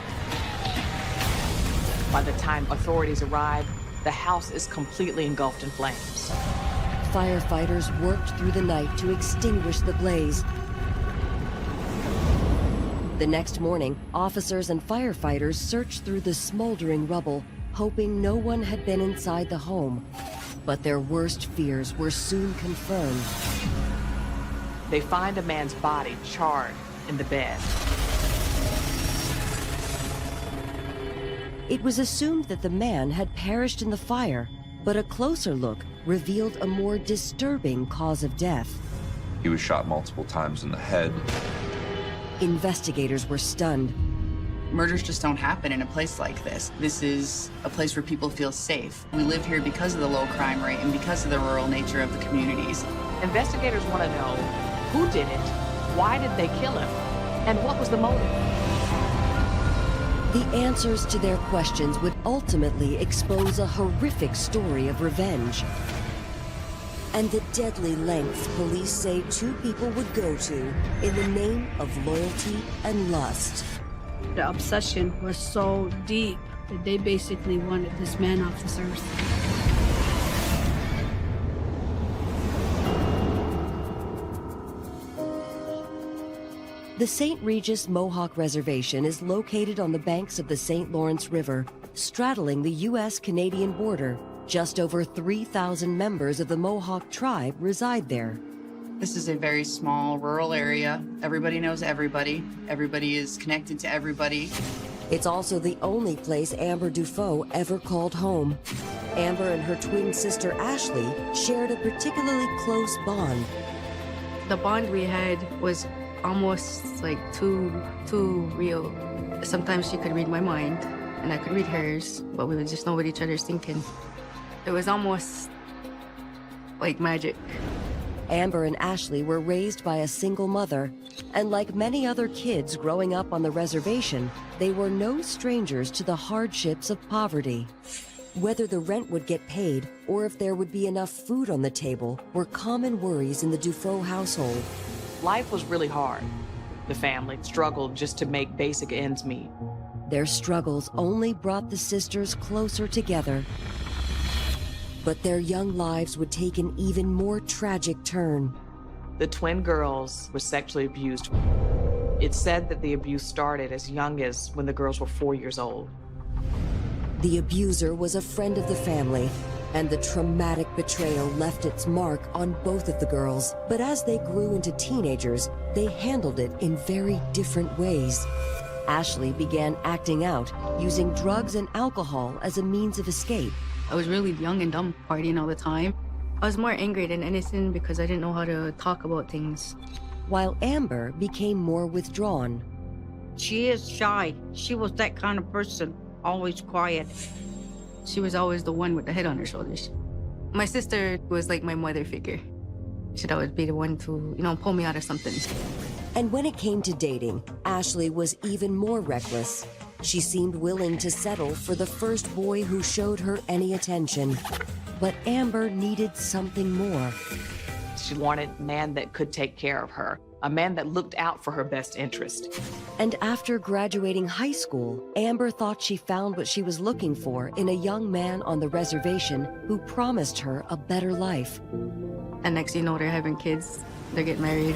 By the time authorities arrived, the house is completely engulfed in flames. Firefighters worked through the night to extinguish the blaze. The next morning, officers and firefighters searched through the smoldering rubble, hoping no one had been inside the home. But their worst fears were soon confirmed. They find a man's body charred in the bed. It was assumed that the man had perished in the fire, but a closer look revealed a more disturbing cause of death. He was shot multiple times in the head. Investigators were stunned. Murders just don't happen in a place like this. This is a place where people feel safe. We live here because of the low crime rate and because of the rural nature of the communities. Investigators want to know who did it, why did they kill him, and what was the motive? The answers to their questions would ultimately expose a horrific story of revenge and the deadly lengths police say two people would go to in the name of loyalty and lust. The obsession was so deep that they basically wanted this man off this earth. The St. Regis Mohawk Reservation is located on the banks of the St. Lawrence River, straddling the U.S.-Canadian border. Just over 3,000 members of the Mohawk tribe reside there. This is a very small rural area. Everybody knows everybody. Everybody is connected to everybody. It's also the only place Amber Dufault ever called home. Amber and her twin sister Ashley shared a particularly close bond. The bond we had was almost like too real. Sometimes she could read my mind and I could read hers, but we would just know what each other's thinking. It was almost like magic. Amber and Ashley were raised by a single mother, and like many other kids growing up on the reservation, they were no strangers to the hardships of poverty. Whether the rent would get paid or if there would be enough food on the table were common worries in the Dufault household. Life was really hard. The family struggled just to make basic ends meet. Their struggles only brought the sisters closer together. But their young lives would take an even more tragic turn. The twin girls were sexually abused. It's said that the abuse started as young as when the girls were 4 years old. The abuser was a friend of the family, and the traumatic betrayal left its mark on both of the girls. But as they grew into teenagers, they handled it in very different ways. Ashley began acting out, using drugs and alcohol as a means of escape. I was really young and dumb, partying all the time. I was more angry than innocent because I didn't know how to talk about things. While Amber became more withdrawn. She is shy. She was that kind of person, always quiet. She was always the one with the head on her shoulders. My sister was like my mother figure. She'd always be the one to, pull me out of something. And when it came to dating, Ashley was even more reckless. She seemed willing to settle for the first boy who showed her any attention. But Amber needed something more. She wanted a man that could take care of her, a man that looked out for her best interest. And after graduating high school, Amber thought she found what she was looking for in a young man on the reservation who promised her a better life. And next thing you know, they're having kids, they're getting married.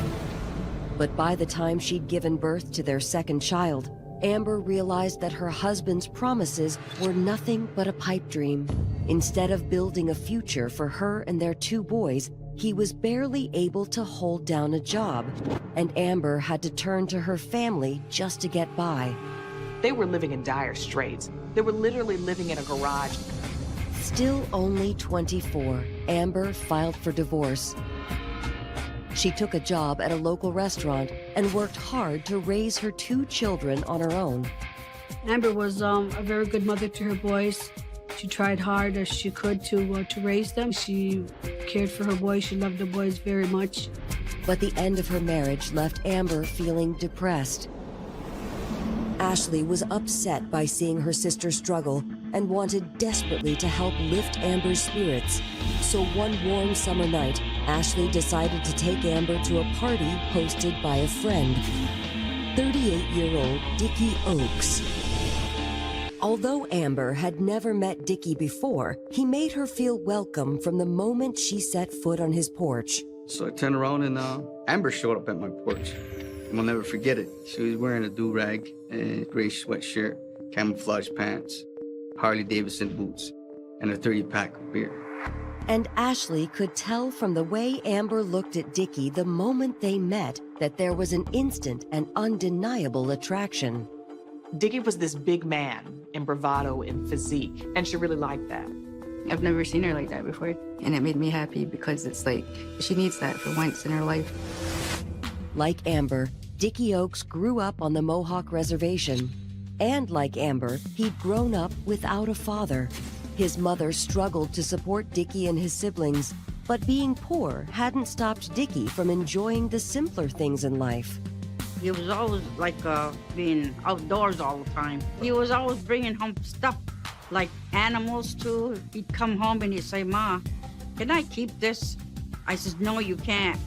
But by the time she'd given birth to their second child, Amber realized that her husband's promises were nothing but a pipe dream. Instead of building a future for her and their 2 boys, he was barely able to hold down a job, and Amber had to turn to her family just to get by. They were living in dire straits. They were literally living in a garage. Still only 24, Amber filed for divorce. She took a job at a local restaurant and worked hard to raise her 2 children on her own. Amber was a very good mother to her boys. She tried hard as she could to raise them. She cared for her boys. She loved the boys very much. But the end of her marriage left Amber feeling depressed. Ashley was upset by seeing her sister struggle and wanted desperately to help lift Amber's spirits. So one warm summer night, Ashley decided to take Amber to a party hosted by a friend, 38-year-old Dickie Oakes. Although Amber had never met Dickie before, he made her feel welcome from the moment she set foot on his porch. So I turned around and Amber showed up at my porch. I'll never forget it. She was wearing a do-rag and a gray sweatshirt, camouflage pants, Harley-Davidson boots, and a 30-pack of beer. And Ashley could tell from the way Amber looked at Dickie the moment they met that there was an instant and undeniable attraction. Dickie was this big man in bravado and physique, and she really liked that. I've never seen her like that before, and it made me happy because it's like she needs that for once in her life. Like Amber, Dickie Oakes grew up on the Mohawk Reservation. And like Amber, he'd grown up without a father. His mother struggled to support Dickie and his siblings, but being poor hadn't stopped Dickie from enjoying the simpler things in life. He was always like being outdoors all the time. He was always bringing home stuff, like animals too. He'd come home and he'd say, "Ma, can I keep this?" I said, "No, you can't."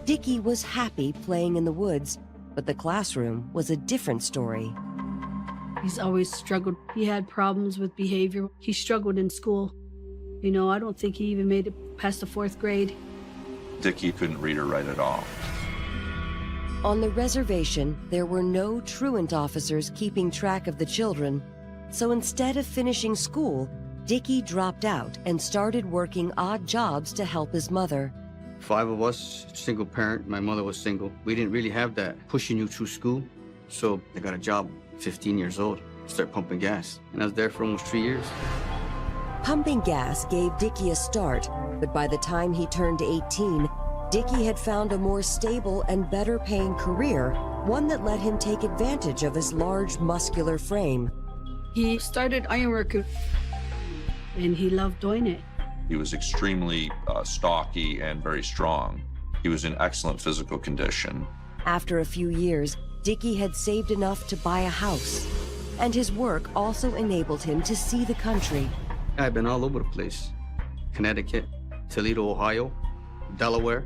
Dickie was happy playing in the woods, but the classroom was a different story. He's always struggled. He had problems with behavior. He struggled in school. I don't think he even made it past the 4th grade. Dickie couldn't read or write at all. On the reservation, there were no truant officers keeping track of the children. So instead of finishing school, Dickie dropped out and started working odd jobs to help his mother. 5 of us, single parent. My mother was single. We didn't really have that pushing you through school. So I got a job, 15 years old, started pumping gas. And I was there for almost 3 years. Pumping gas gave Dickie a start, but by the time he turned 18, Dickie had found a more stable and better paying career, one that let him take advantage of his large muscular frame. He started ironworking, and he loved doing it. He was extremely stocky and very strong. He was in excellent physical condition. After a few years, Dickie had saved enough to buy a house, and his work also enabled him to see the country. I've been all over the place. Connecticut, Toledo, Ohio, Delaware,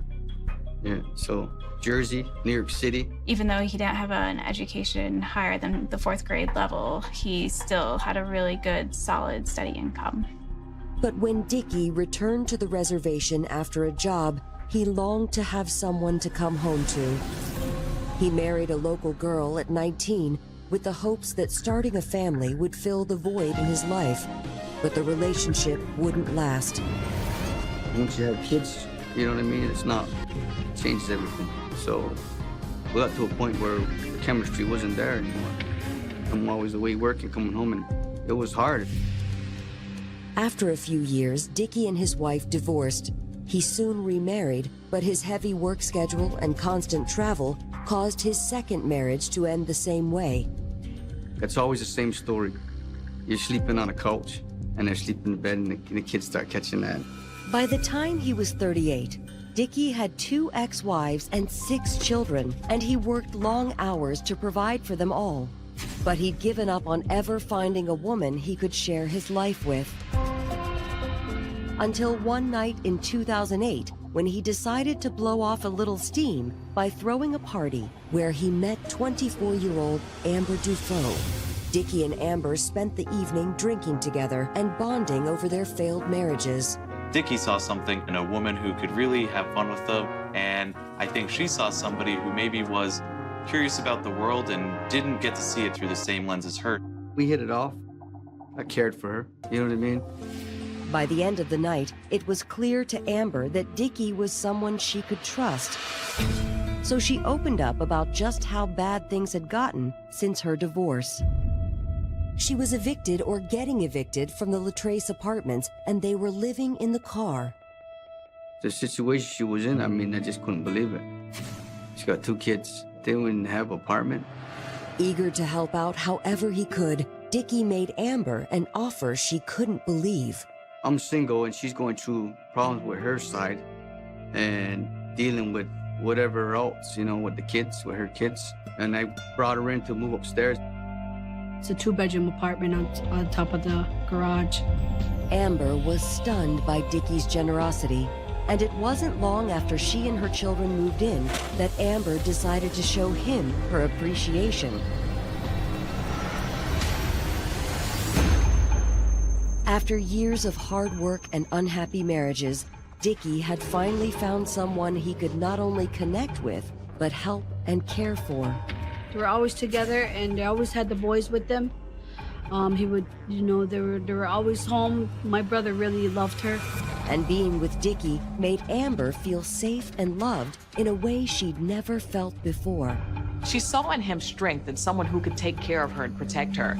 yeah, so Jersey, New York City. Even though he didn't have an education higher than the 4th grade level, he still had a really good, solid, steady income. But when Dickie returned to the reservation after a job, he longed to have someone to come home to. He married a local girl at 19 with the hopes that starting a family would fill the void in his life, but the relationship wouldn't last. Once you have kids, you know what I mean? It changes everything. So we got to a point where the chemistry wasn't there anymore. I'm always away working, coming home, and it was hard. After a few years, Dickie and his wife divorced. He soon remarried, but his heavy work schedule and constant travel caused his second marriage to end the same way. It's always the same story. You're sleeping on a couch, and they're sleeping in bed, and the kids start catching that. By the time he was 38, Dickie had 2 ex-wives and 6 children, and he worked long hours to provide for them all. But he'd given up on ever finding a woman he could share his life with. Until one night in 2008, when he decided to blow off a little steam by throwing a party where he met 24-year-old Amber Dufault. Dickie and Amber spent the evening drinking together and bonding over their failed marriages. Dickie saw something in a woman who could really have fun with them, and I think she saw somebody who maybe was curious about the world and didn't get to see it through the same lens as her. We hit it off. I cared for her, you know what I mean? By the end of the night, it was clear to Amber that Dickie was someone she could trust. So she opened up about just how bad things had gotten since her divorce. She was evicted or getting evicted from the Latrace apartments, and they were living in the car. The situation she was in, I mean, I just couldn't believe it. She got 2 kids. They wouldn't have an apartment. Eager to help out however he could, Dickie made Amber an offer she couldn't believe. I'm single, and she's going through problems with her side and dealing with whatever else, you know, with the kids, with her kids. And I brought her in to move upstairs. It's a 2-bedroom apartment on top of the garage. Amber was stunned by Dickie's generosity, and it wasn't long after she and her children moved in that Amber decided to show him her appreciation. After years of hard work and unhappy marriages, Dickie had finally found someone he could not only connect with, but help and care for. They were always together, and they always had the boys with them. He would, you know, they were always home. My brother really loved her. And being with Dickie made Amber feel safe and loved in a way she'd never felt before. She saw in him strength and someone who could take care of her and protect her.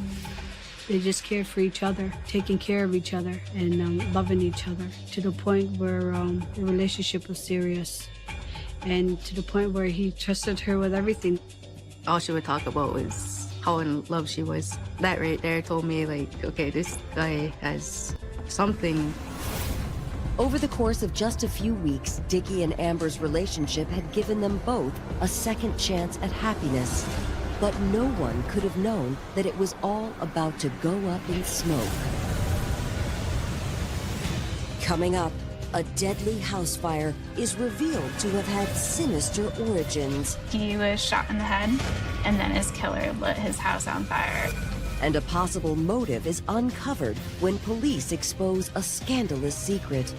They just cared for each other, taking care of each other, and loving each other to the point where the relationship was serious, and to the point where he trusted her with everything. All she would talk about was how in love she was. That right there told me, like, okay, this guy has something. Over the course of just a few weeks, Dickie and Amber's relationship had given them both a second chance at happiness. But no one could have known that it was all about to go up in smoke. Coming up, a deadly house fire is revealed to have had sinister origins. He was shot in the head, and then his killer lit his house on fire. And a possible motive is uncovered when police expose a scandalous secret.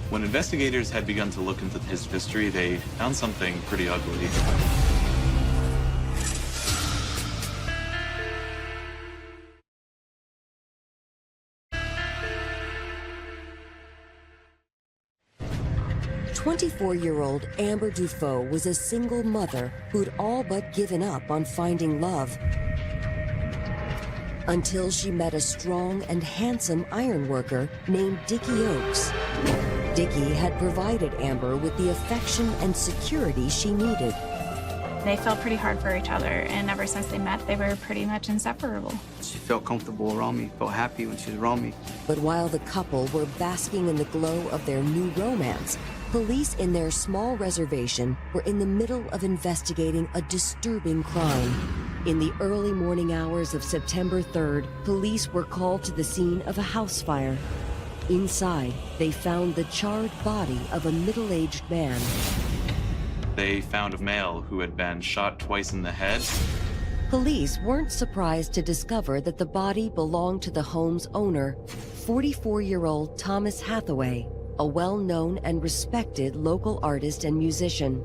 When investigators had begun to look into his history, they found something pretty ugly. 24-year-old Amber Dufault was a single mother who'd all but given up on finding love until she met a strong and handsome ironworker named Dickie Oakes. Dickie had provided Amber with the affection and security she needed. They felt pretty hard for each other, and ever since they met, they were pretty much inseparable. She felt comfortable around me, felt happy when she was around me. But while the couple were basking in the glow of their new romance, police in their small reservation were in the middle of investigating a disturbing crime. In the early morning hours of September 3rd, police were called to the scene of a house fire. Inside, they found the charred body of a middle-aged man. They found a male who had been shot twice in the head. Police weren't surprised to discover that the body belonged to the home's owner, 44-year-old Thomas Hathaway, a well-known and respected local artist and musician.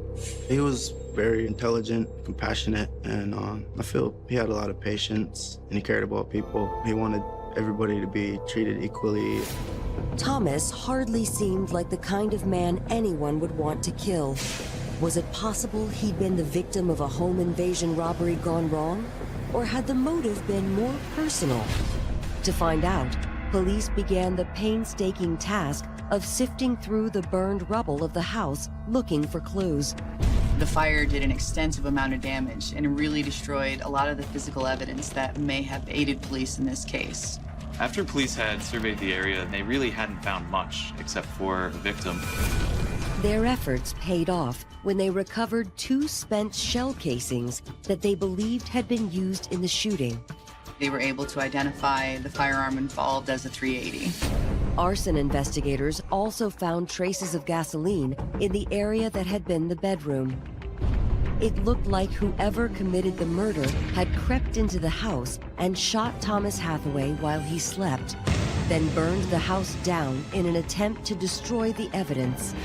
He was very intelligent, compassionate, and I feel he had a lot of patience, and he cared about people. He wanted everybody to be treated equally. Thomas hardly seemed like the kind of man anyone would want to kill. Was it possible he'd been the victim of a home invasion robbery gone wrong? Or had the motive been more personal? To find out, police began the painstaking task of sifting through the burned rubble of the house, looking for clues. The fire did an extensive amount of damage and really destroyed a lot of the physical evidence that may have aided police in this case. After police had surveyed the area, they really hadn't found much except for a victim. Their efforts paid off when they recovered 2 spent shell casings that they believed had been used in the shooting. They were able to identify the firearm involved as a .380. Arson investigators also found traces of gasoline in the area that had been the bedroom. It looked like whoever committed the murder had crept into the house and shot Thomas Hathaway while he slept, then burned the house down in an attempt to destroy the evidence.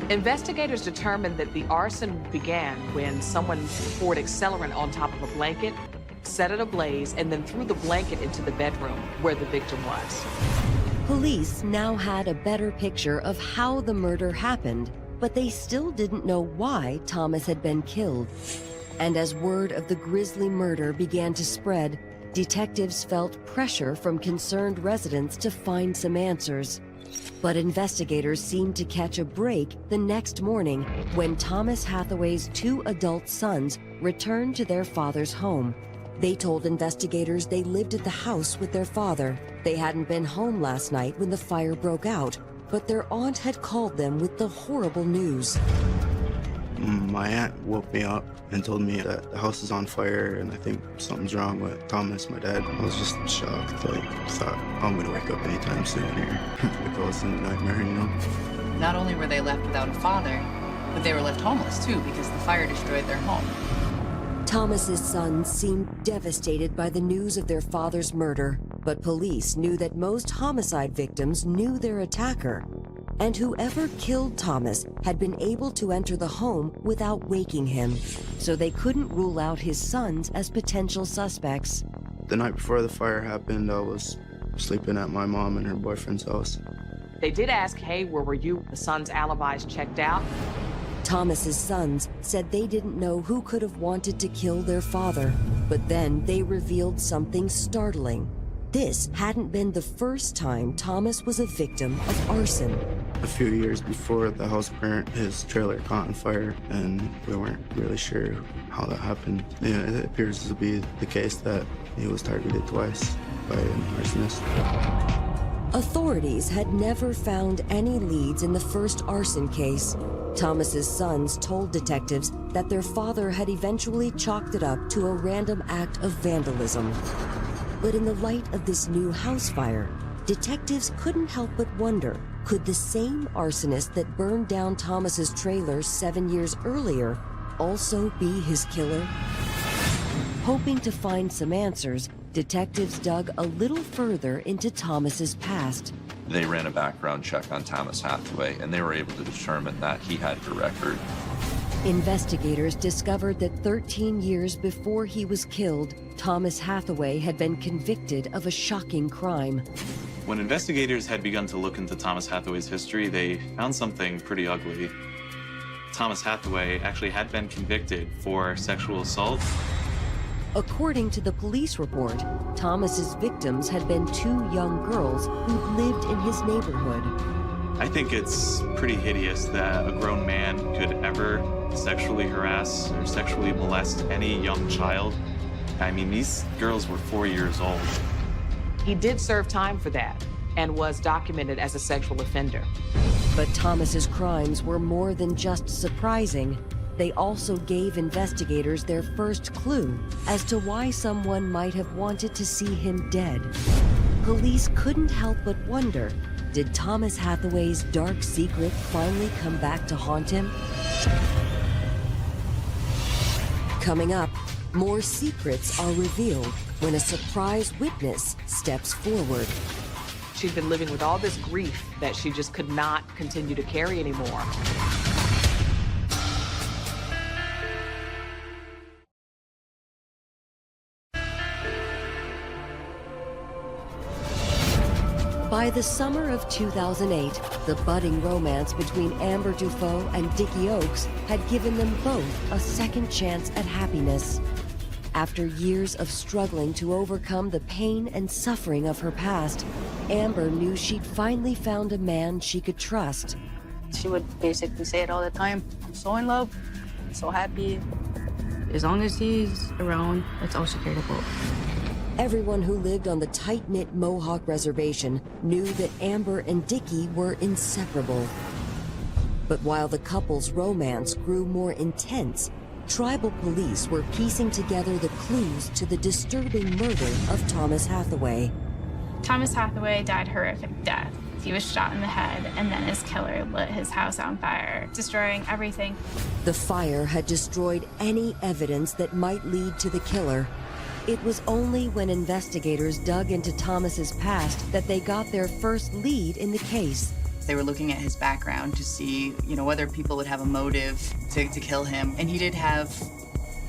Investigators determined that the arson began when someone poured accelerant on top of a blanket, set it ablaze, and then threw the blanket into the bedroom where the victim was. Police now had a better picture of how the murder happened, but they still didn't know why Thomas had been killed. And as word of the grisly murder began to spread, detectives felt pressure from concerned residents to find some answers. But investigators seemed to catch a break the next morning when Thomas Hathaway's 2 adult sons returned to their father's home. They told investigators they lived at the house with their father. They hadn't been home last night when the fire broke out, but their aunt had called them with the horrible news. My aunt woke me up and told me that the house is on fire and I think something's wrong with Thomas, my dad. I was just shocked. Like, thought, I'm gonna wake up anytime soon here. Like I was in a nightmare, you know? Not only were they left without a father, but they were left homeless too because the fire destroyed their home. Thomas's sons seemed devastated by the news of their father's murder, but police knew that most homicide victims knew their attacker. And whoever killed Thomas had been able to enter the home without waking him, so they couldn't rule out his sons as potential suspects. The night before the fire happened, I was sleeping at my mom and her boyfriend's house. They did ask, hey, where were you? The sons' alibis checked out. Thomas's sons said they didn't know who could have wanted to kill their father, but then they revealed something startling. This hadn't been the first time Thomas was a victim of arson. A few years before the house burnt, his trailer caught on fire, and we weren't really sure how that happened. Yeah, it appears to be the case that he was targeted twice by an arsonist. Authorities had never found any leads in the first arson case. Thomas's sons told detectives that their father had eventually chalked it up to a random act of vandalism. But in the light of this new house fire, detectives couldn't help but wonder, could the same arsonist that burned down Thomas's trailer 7 years earlier also be his killer? Hoping to find some answers, detectives dug a little further into Thomas's past. They ran a background check on Thomas Hathaway, and they were able to determine that he had a record. Investigators discovered that 13 years before he was killed, Thomas Hathaway had been convicted of a shocking crime. When investigators had begun to look into Thomas Hathaway's history, they found something pretty ugly. Thomas Hathaway actually had been convicted for sexual assault. According to the police report, Thomas's victims had been 2 young girls who lived in his neighborhood. I think it's pretty hideous that a grown man could ever sexually harass or sexually molest any young child. I mean, these girls were 4 years old. He did serve time for that and was documented as a sexual offender. But Thomas's crimes were more than just surprising. They also gave investigators their first clue as to why someone might have wanted to see him dead. Police couldn't help but wonder, did Thomas Hathaway's dark secret finally come back to haunt him? Coming up, more secrets are revealed when a surprise witness steps forward. She'd been living with all this grief that she just could not continue to carry anymore. By the summer of 2008, the budding romance between Amber Dufault and Dickie Oakes had given them both a second chance at happiness. After years of struggling to overcome the pain and suffering of her past, Amber knew she'd finally found a man she could trust. She would basically say it all the time. I'm so in love, I'm so happy. As long as he's around, that's all she cared about. Everyone who lived on the tight-knit Mohawk reservation knew that Amber and Dickie were inseparable. But while the couple's romance grew more intense, tribal police were piecing together the clues to the disturbing murder of Thomas Hathaway. Thomas Hathaway died a horrific death. He was shot in the head, and then his killer lit his house on fire, destroying everything. The fire had destroyed any evidence that might lead to the killer. It was only when investigators dug into Thomas's past that they got their first lead in the case. They were looking at his background to see, whether people would have a motive to kill him. And he did have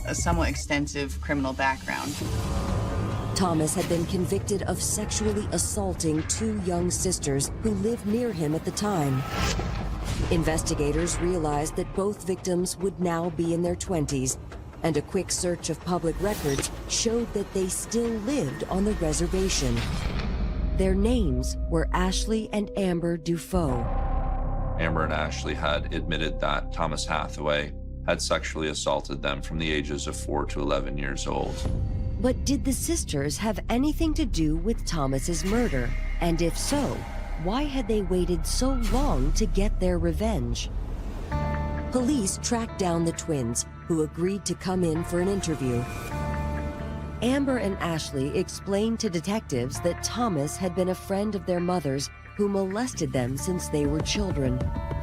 a somewhat extensive criminal background. Thomas had been convicted of sexually assaulting 2 young sisters who lived near him at the time. Investigators realized that both victims would now be in their 20s, and a quick search of public records showed that they still lived on the reservation. Their names were Ashley and Amber Dufault. Amber and Ashley had admitted that Thomas Hathaway had sexually assaulted them from the ages of 4 to 11 years old. But did the sisters have anything to do with Thomas's murder? And if so, why had they waited so long to get their revenge? Police tracked down the twins, who agreed to come in for an interview. Amber and Ashley explained to detectives that Thomas had been a friend of their mother's who molested them since they were children.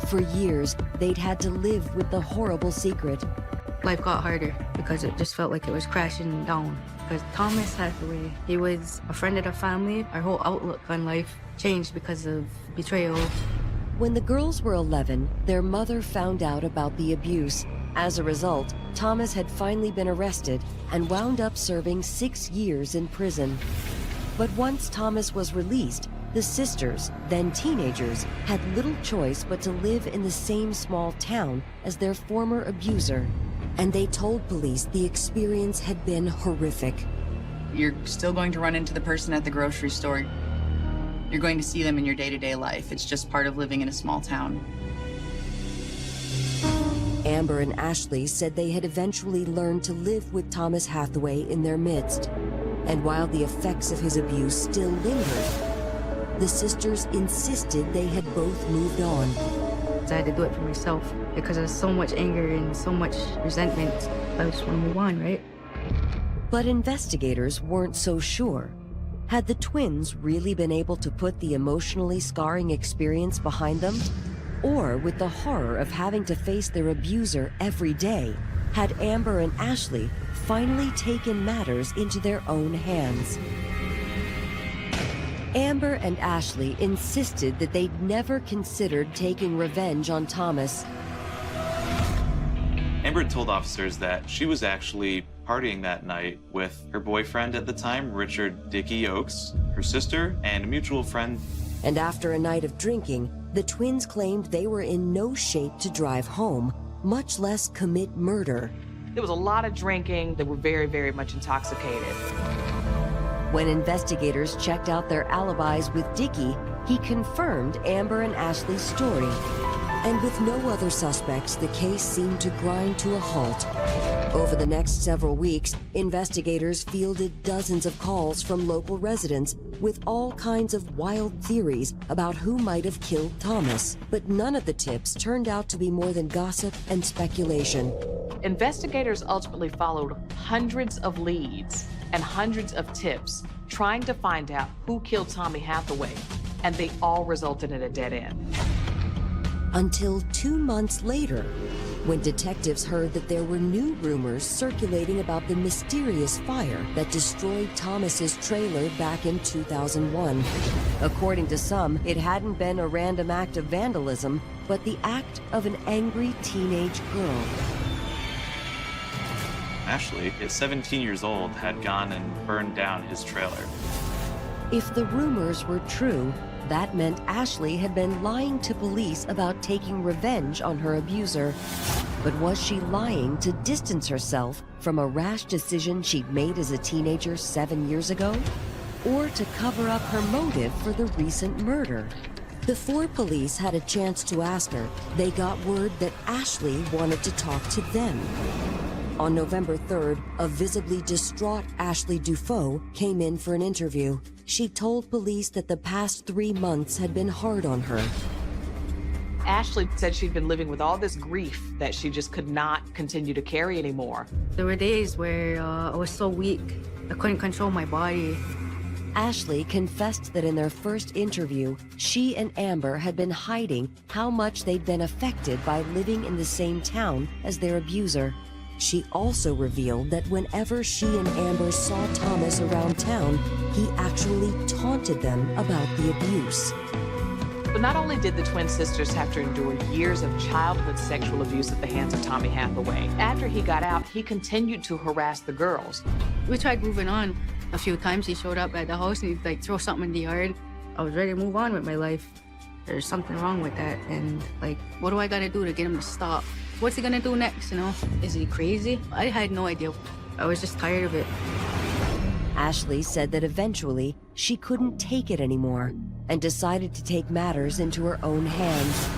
For years, they'd had to live with the horrible secret. Life got harder because it just felt like it was crashing down. Because Thomas Hathaway, he was a friend of the family. Our whole outlook on life changed because of betrayal. When the girls were 11, their mother found out about the abuse. As a result, Thomas had finally been arrested and wound up serving 6 years in prison. But once Thomas was released, the sisters, then teenagers, had little choice but to live in the same small town as their former abuser. And they told police the experience had been horrific. You're still going to run into the person at the grocery store. You're going to see them in your day-to-day life. It's just part of living in a small town. Amber and Ashley said they had eventually learned to live with Thomas Hathaway in their midst. And while the effects of his abuse still lingered, the sisters insisted they had both moved on. I had to do it for myself because there's so much anger and so much resentment. I just want to move on, right? But investigators weren't so sure. Had the twins really been able to put the emotionally scarring experience behind them? Or with the horror of having to face their abuser every day, had Amber and Ashley finally taken matters into their own hands? Amber and Ashley insisted that they'd never considered taking revenge on Thomas. Amber told officers that she was actually partying that night with her boyfriend at the time, Richard Dickie Oakes, her sister, and a mutual friend. And after a night of drinking, the twins claimed they were in no shape to drive home, much less commit murder. There was a lot of drinking. They were very, very much intoxicated. When investigators checked out their alibis with Dickie, he confirmed Amber and Ashley's story. And with no other suspects, the case seemed to grind to a halt. Over the next several weeks, investigators fielded dozens of calls from local residents with all kinds of wild theories about who might have killed Thomas. But none of the tips turned out to be more than gossip and speculation. Investigators ultimately followed hundreds of leads and hundreds of tips trying to find out who killed Tommy Hathaway, and they all resulted in a dead end. Until 2 months later, when detectives heard that there were new rumors circulating about the mysterious fire that destroyed Thomas's trailer back in 2001. According to some, it hadn't been a random act of vandalism, but the act of an angry teenage girl. Ashley, at 17 years old, had gone and burned down his trailer. If the rumors were true, that meant Ashley had been lying to police about taking revenge on her abuser. But was she lying to distance herself from a rash decision she'd made as a teenager 7 years ago? Or to cover up her motive for the recent murder? Before police had a chance to ask her, they got word that Ashley wanted to talk to them. On November 3rd, a visibly distraught Ashley 𝒊𝒍𝒆 came in for an interview. She told police that the past 3 months had been hard on her. Ashley said she'd been living with all this grief that she just could not continue to carry anymore. There were days where I was so weak, I couldn't control my body. Ashley confessed that in their first interview, she and Amber had been hiding how much they'd been affected by living in the same town as their abuser. She also revealed that whenever she and Amber saw Thomas around town, he actually taunted them about the abuse. But not only did the twin sisters have to endure years of childhood sexual abuse at the hands of Tommy Hathaway, after he got out, he continued to harass the girls. We tried moving on. A few times he showed up at the house and he'd like throw something in the yard. I was ready to move on with my life. There's something wrong with that, and like, what do I gotta do to get him to stop? What's he gonna do next, you know? Is he crazy? I had no idea. I was just tired of it. Ashley said that eventually she couldn't take it anymore and decided to take matters into her own hands.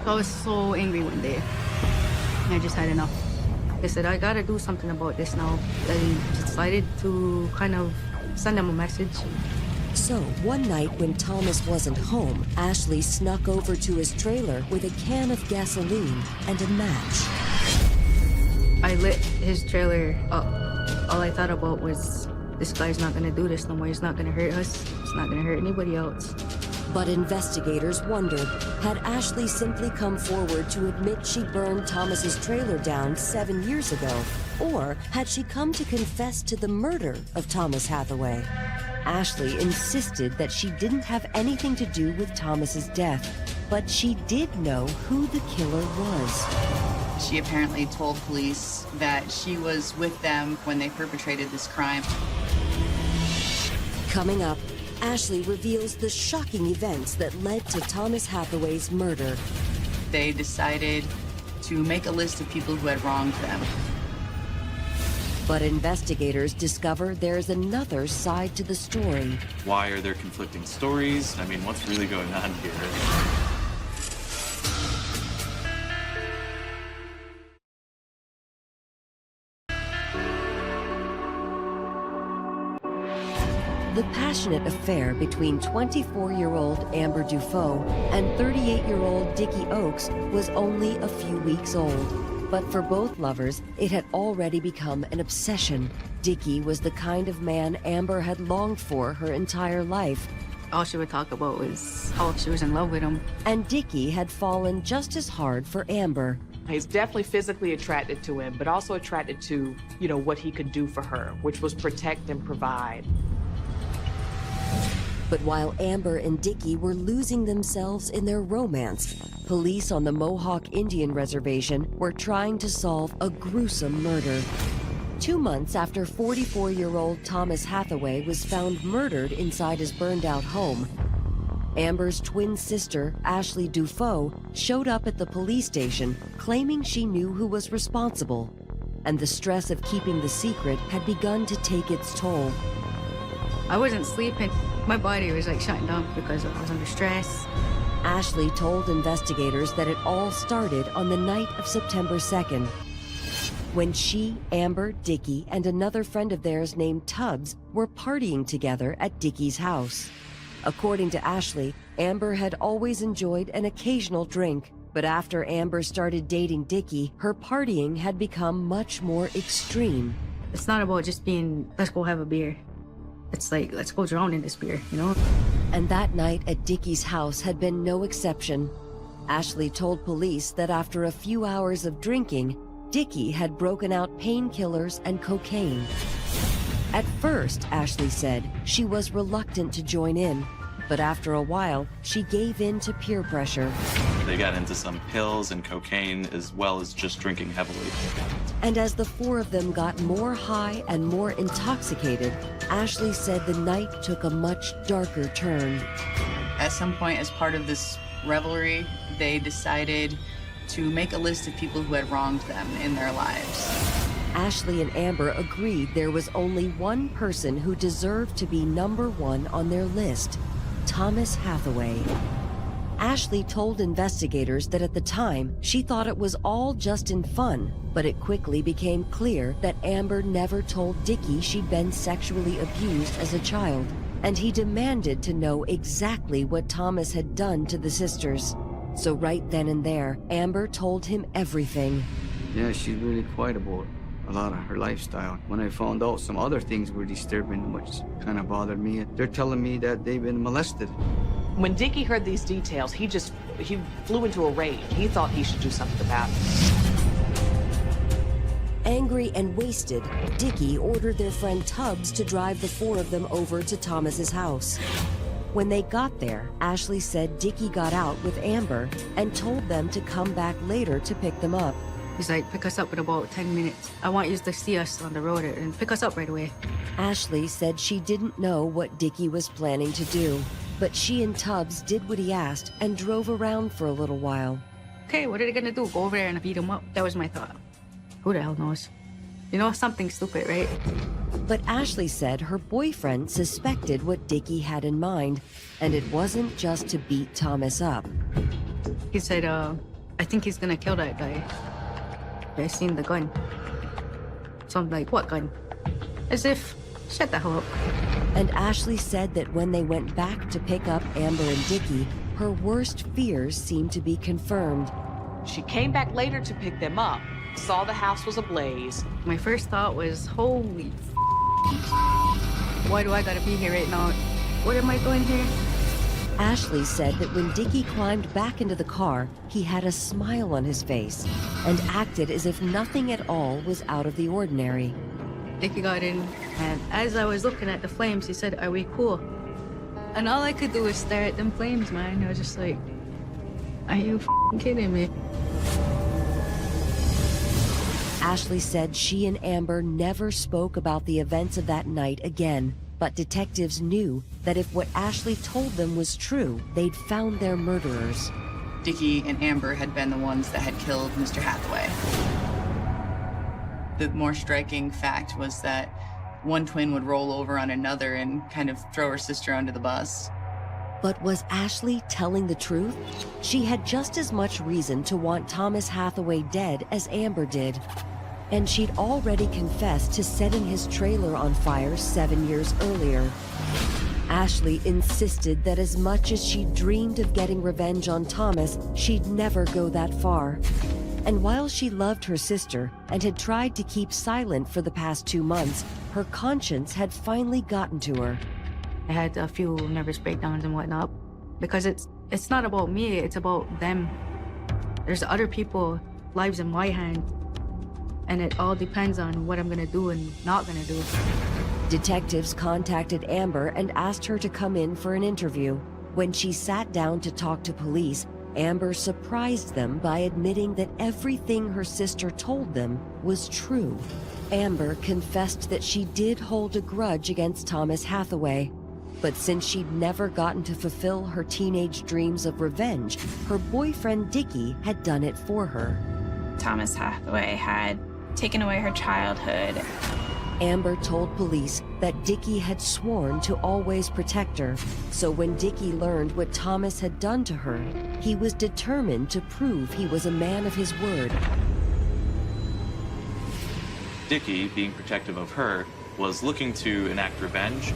I was so angry one day. I just had enough. I said, I gotta do something about this now. I decided to kind of send him a message. So, one night when Thomas wasn't home, Ashley snuck over to his trailer with a can of gasoline and a match. I lit his trailer up. All I thought about was, this guy's not gonna do this no more. He's not gonna hurt us. He's not gonna hurt anybody else. But investigators wondered, had Ashley simply come forward to admit she burned Thomas's trailer down 7 years ago? Or had she come to confess to the murder of Thomas Hathaway? Ashley insisted that she didn't have anything to do with Thomas's death, but she did know who the killer was. She apparently told police that she was with them when they perpetrated this crime. Coming up, Ashley reveals the shocking events that led to Thomas Hathaway's murder. They decided to make a list of people who had wronged them. But investigators discover there's another side to the story. Why are there conflicting stories? I mean, what's really going on here? The passionate affair between 24-year-old Amber 𝒊𝒍𝒆 and 38-year-old Dickie Oakes was only a few weeks old. But for both lovers, it had already become an obsession. Dickie was the kind of man Amber had longed for her entire life. All she would talk about was how she was in love with him. And Dickie had fallen just as hard for Amber. He's definitely physically attracted to him, but also attracted to, you know, what he could do for her, which was protect and provide. But while Amber and Dickie were losing themselves in their romance, police on the Mohawk Indian Reservation were trying to solve a gruesome murder. 2 months after 44-year-old Thomas Hathaway was found murdered inside his burned-out home, Amber's twin sister, Ashley Dufault, showed up at the police station claiming she knew who was responsible, and the stress of keeping the secret had begun to take its toll. I wasn't sleeping. My body was like shutting down because I was under stress. Ashley told investigators that it all started on the night of September 2nd, when she, Amber, Dickie, and another friend of theirs named Tubbs were partying together at Dickie's house. According to Ashley, Amber had always enjoyed an occasional drink, but after Amber started dating Dickie, her partying had become much more extreme. It's not about just being, let's go have a beer. It's like, let's go drown in this beer, you know? And that night at Dickie's house had been no exception. Ashley told police that after a few hours of drinking, Dickie had broken out painkillers and cocaine. At first, Ashley said, she was reluctant to join in, but after a while, she gave in to peer pressure. They got into some pills and cocaine as well as just drinking heavily. And as the four of them got more high and more intoxicated, Ashley said the night took a much darker turn. At some point, as part of this revelry, they decided to make a list of people who had wronged them in their lives. Ashley and Amber agreed there was only one person who deserved to be number one on their list: Thomas Hathaway. Ashley told investigators that at the time, she thought it was all just in fun, but it quickly became clear that Amber never told Dickie she'd been sexually abused as a child, and he demanded to know exactly what Thomas had done to the sisters. So right then and there, Amber told him everything. Yeah, she's really quiet about a lot of her lifestyle. When I found out some other things were disturbing, which kind of bothered me, they're telling me that they've been molested. When Dickie heard these details, he flew into a rage. He thought he should do something about it. Angry and wasted, Dickie ordered their friend Tubbs to drive the four of them over to Thomas's house. When they got there, Ashley said Dickie got out with Amber and told them to come back later to pick them up. He's like, pick us up in about 10 minutes. I want you to see us on the road and pick us up right away. Ashley said she didn't know what Dickie was planning to do, but she and Tubbs did what he asked and drove around for a little while. Okay, what are they gonna do? Go over there and beat him up? That was my thought. Who the hell knows? You know, something stupid, right? But Ashley said her boyfriend suspected what Dickie had in mind, and it wasn't just to beat Thomas up. He said, I think he's gonna kill that guy. I seen the gun. So I'm like, what gun? As if, shut the hell up. And Ashley said that when they went back to pick up Amber and Dickie, her worst fears seemed to be confirmed. She came back later to pick them up, saw the house was ablaze. My first thought was, holy why do I gotta be here right now? What am I doing here? Ashley said that when Dickie climbed back into the car, he had a smile on his face and acted as if nothing at all was out of the ordinary. Dickie got in, and as I was looking at the flames, he said, are we cool? And all I could do was stare at them flames, man. I was just like, are you kidding me? Ashley said she and Amber never spoke about the events of that night again, but detectives knew that if what Ashley told them was true, they'd found their murderers. Dickie and Amber had been the ones that had killed Mr. Hathaway. The more striking fact was that one twin would roll over on another and kind of throw her sister under the bus. But was Ashley telling the truth? She had just as much reason to want Thomas Hathaway dead as Amber did. And she'd already confessed to setting his trailer on fire 7 years earlier. Ashley insisted that as much as she dreamed of getting revenge on Thomas, she'd never go that far. And while she loved her sister and had tried to keep silent for the past 2 months, her conscience had finally gotten to her. I had a few nervous breakdowns and whatnot, because it's not about me, it's about them. There's other people, lives in my hand, and it all depends on what I'm gonna do and not gonna do. Detectives contacted Amber and asked her to come in for an interview. When she sat down to talk to police, Amber surprised them by admitting that everything her sister told them was true. Amber confessed that she did hold a grudge against Thomas Hathaway, But since she'd never gotten to fulfill her teenage dreams of revenge, her boyfriend Dickie had done it for her. Thomas Hathaway had taken away her childhood. Amber told police that Dickie had sworn to always protect her, so when Dickie learned what Thomas had done to her, he was determined to prove he was a man of his word. Dickie, being protective of her, was looking to enact revenge.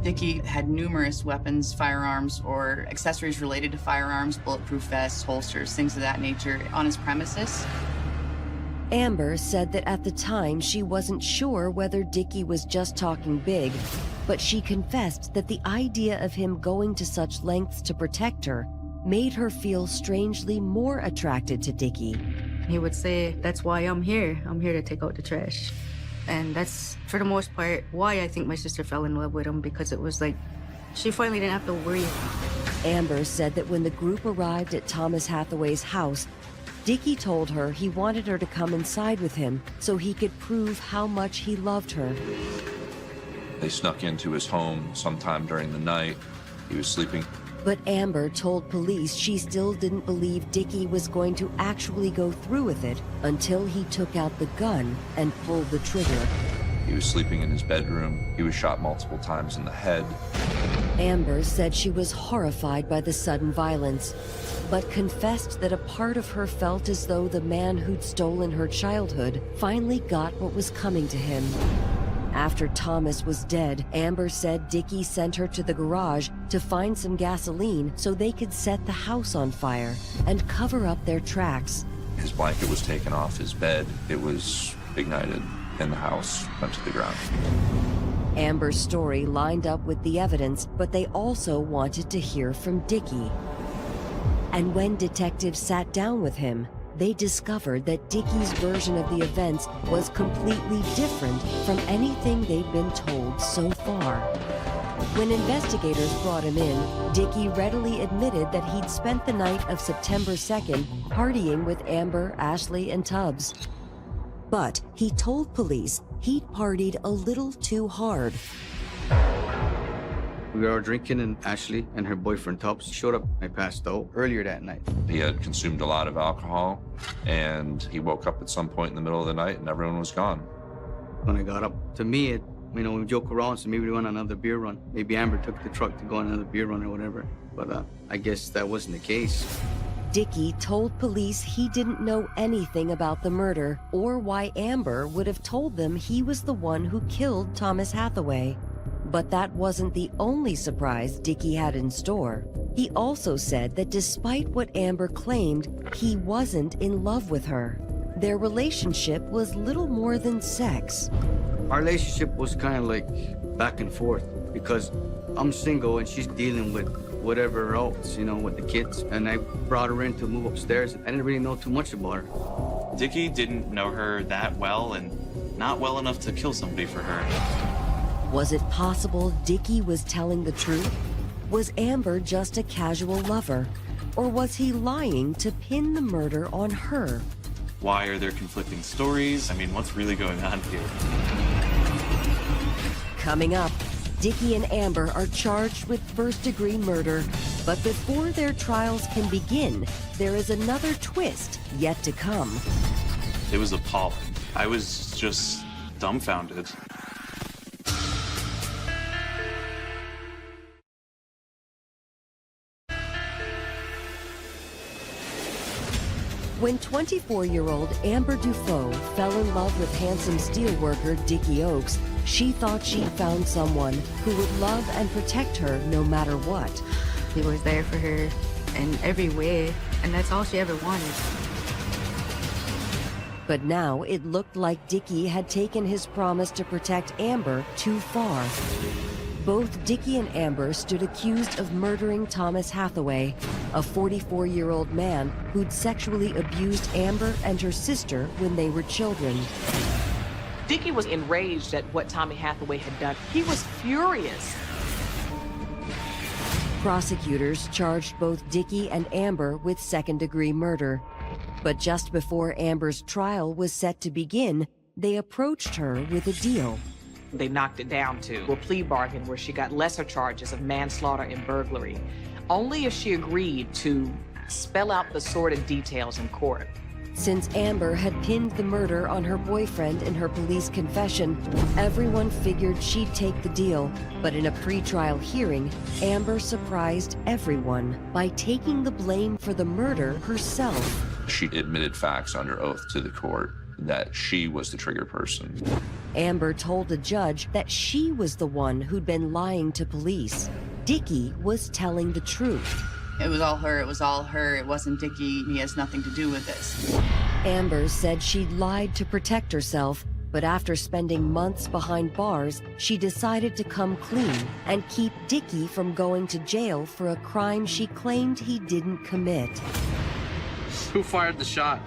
Dickie had numerous weapons, firearms, or accessories related to firearms, bulletproof vests, holsters, things of that nature on his premises. Amber said that at the time she wasn't sure whether Dickie was just talking big, but she confessed that the idea of him going to such lengths to protect her made her feel strangely more attracted to Dickie. He would say, "That's why I'm here. I'm here to take out the trash." And that's, for the most part, why I think my sister fell in love with him, because it was like, she finally didn't have to worry. Amber said that when the group arrived at Thomas Hathaway's house, Dickie told her he wanted her to come inside with him so he could prove how much he loved her. They snuck into his home sometime during the night. He was sleeping. But Amber told police she still didn't believe Dickie was going to actually go through with it until he took out the gun and pulled the trigger. He was sleeping in his bedroom. He was shot multiple times in the head. Amber said she was horrified by the sudden violence, but confessed that a part of her felt as though the man who'd stolen her childhood finally got what was coming to him. After Thomas was dead, Amber said Dickie sent her to the garage to find some gasoline so they could set the house on fire and cover up their tracks. His blanket was taken off his bed. It was ignited, and the house went to the ground. Amber's story lined up with the evidence, but they also wanted to hear from Dickie. And when detectives sat down with him, they discovered that Dickie's version of the events was completely different from anything they'd been told so far. When investigators brought him in, Dickie readily admitted that he'd spent the night of September 2nd partying with Amber, Ashley, and Tubbs. But he told police he'd partied a little too hard. We were drinking, and Ashley and her boyfriend Tubbs showed up. I passed out earlier that night. He had consumed a lot of alcohol, and he woke up at some point in the middle of the night, and everyone was gone. When I got up, to me, we joke around, so maybe we went on another beer run. Maybe Amber took the truck to go on another beer run or whatever. But I guess that wasn't the case. Dickie told police he didn't know anything about the murder or why Amber would have told them he was the one who killed Thomas Hathaway. But that wasn't the only surprise Dickie had in store. He also said that despite what Amber claimed, he wasn't in love with her. Their relationship was little more than sex. Our relationship was kind of like back and forth because I'm single and she's dealing with whatever else, with the kids. And I brought her in to move upstairs. I didn't really know too much about her. Dickie didn't know her that well, and not well enough to kill somebody for her. Was it possible Dickie was telling the truth? Was Amber just a casual lover? Or was he lying to pin the murder on her? Why are there conflicting stories? I mean, what's really going on here? Coming up, Dickie and Amber are charged with first-degree murder. But before their trials can begin, there is another twist yet to come. It was appalling. I was just dumbfounded. When 24-year-old Amber Dufault fell in love with handsome steelworker Dickie Oakes, she thought she'd found someone who would love and protect her no matter what. He was there for her in every way, and that's all she ever wanted. But now it looked like Dickie had taken his promise to protect Amber too far. Both Dickie and Amber stood accused of murdering Thomas Hathaway, a 44-year-old man who'd sexually abused Amber and her sister when they were children. Dickie was enraged at what Tommy Hathaway had done. He was furious. Prosecutors charged both Dickie and Amber with second-degree murder. But just before Amber's trial was set to begin, they approached her with a deal. They knocked it down to a plea bargain where she got lesser charges of manslaughter and burglary, only if she agreed to spell out the sordid details in court. Since Amber had pinned the murder on her boyfriend in her police confession, everyone figured she'd take the deal. But in a pretrial hearing, Amber surprised everyone by taking the blame for the murder herself. She admitted facts under oath to the court that she was the trigger person. Amber told the judge that she was the one who'd been lying to police. Dickie was telling the truth. It was all her, it was all her, it wasn't Dickie, he has nothing to do with this. Amber said she'd lied to protect herself, but after spending months behind bars, she decided to come clean and keep Dickie from going to jail for a crime she claimed he didn't commit. Who fired the shot?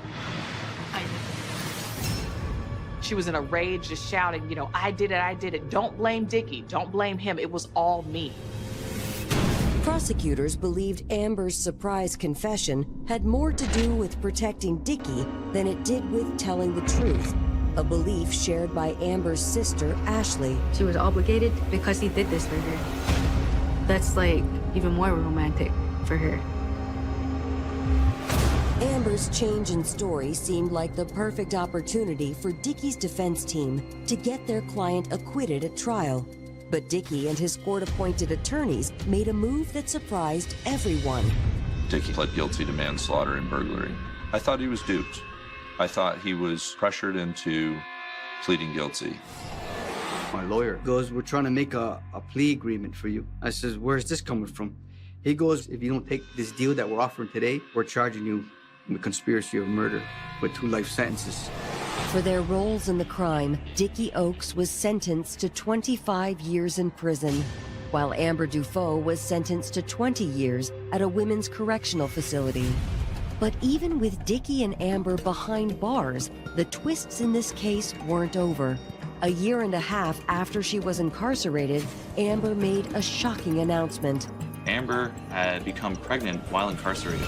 She was in a rage, just shouting, you know, I did it. Don't blame Dickie, don't blame him. It was all me. Prosecutors believed Amber's surprise confession had more to do with protecting Dickie than it did with telling the truth, a belief shared by Amber's sister, Ashley. She was obligated because he did this for her. That's like even more romantic for her. Amber's change in story seemed like the perfect opportunity for Dickie's defense team to get their client acquitted at trial. But Dickie and his court-appointed attorneys made a move that surprised everyone. Dickie pled guilty to manslaughter and burglary. I thought he was duped. I thought he was pressured into pleading guilty. My lawyer goes, we're trying to make a plea agreement for you. I says, where's this coming from? He goes, if you don't take this deal that we're offering today, we're charging you with conspiracy of murder with 2 life sentences. For their roles in the crime, Dickie Oakes was sentenced to 25 years in prison, while Amber Dufault was sentenced to 20 years at a women's correctional facility. But even with Dickie and Amber behind bars, the twists in this case weren't over. A year and a half after she was incarcerated, Amber made a shocking announcement. Amber had become pregnant while incarcerated.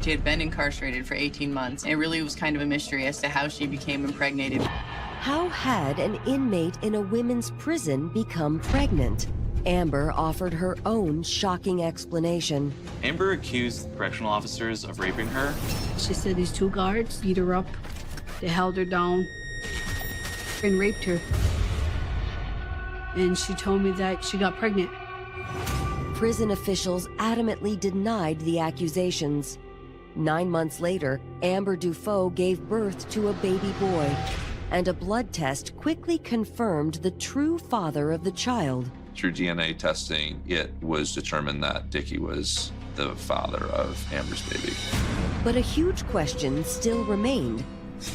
She had been incarcerated for 18 months. It really was kind of a mystery as to how she became impregnated. How had an inmate in a women's prison become pregnant? Amber offered her own shocking explanation. Amber accused correctional officers of raping her. She said these 2 guards beat her up, they held her down, and raped her. And she told me that she got pregnant. Prison officials adamantly denied the accusations. 9 months later, Amber Dufault gave birth to a baby boy, and a blood test quickly confirmed the true father of the child. Through DNA testing, it was determined that Dickie was the father of Amber's baby. But a huge question still remained.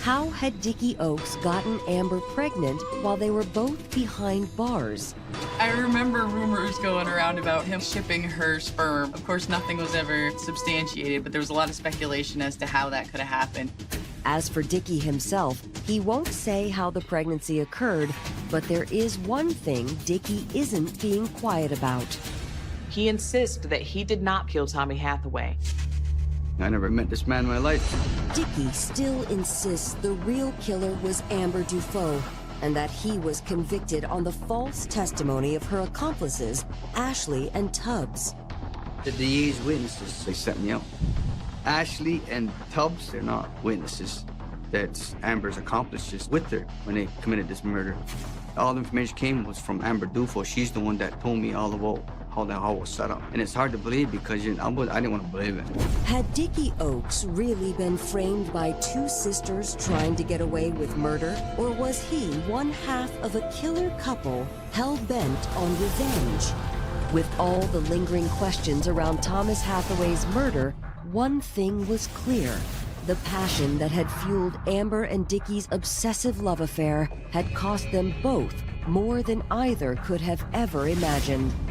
How had Dickie Oakes gotten Amber pregnant while they were both behind bars? I remember rumors going around about him shipping her sperm. Of course, nothing was ever substantiated, but there was a lot of speculation as to how that could have happened. As for Dickie himself, he won't say how the pregnancy occurred, but there is one thing Dickie isn't being quiet about. He insists that he did not kill Tommy Hathaway. I never met this man in my life. Dickie still insists the real killer was Amber Dufault, and that he was convicted on the false testimony of her accomplices, Ashley and Tubbs. The DA's witnesses, they sent me out. Ashley and Tubbs, they're not witnesses. That's Amber's accomplices with her when they committed this murder. All the information came was from Amber Dufault. She's the one that told me all about how the whole was set up. And it's hard to believe because I didn't want to believe it. Had Dickie Oakes really been framed by 2 sisters trying to get away with murder? Or was he one half of a killer couple hell-bent on revenge? With all the lingering questions around Thomas Hathaway's murder, one thing was clear. The passion that had fueled Amber and Dickie's obsessive love affair had cost them both more than either could have ever imagined.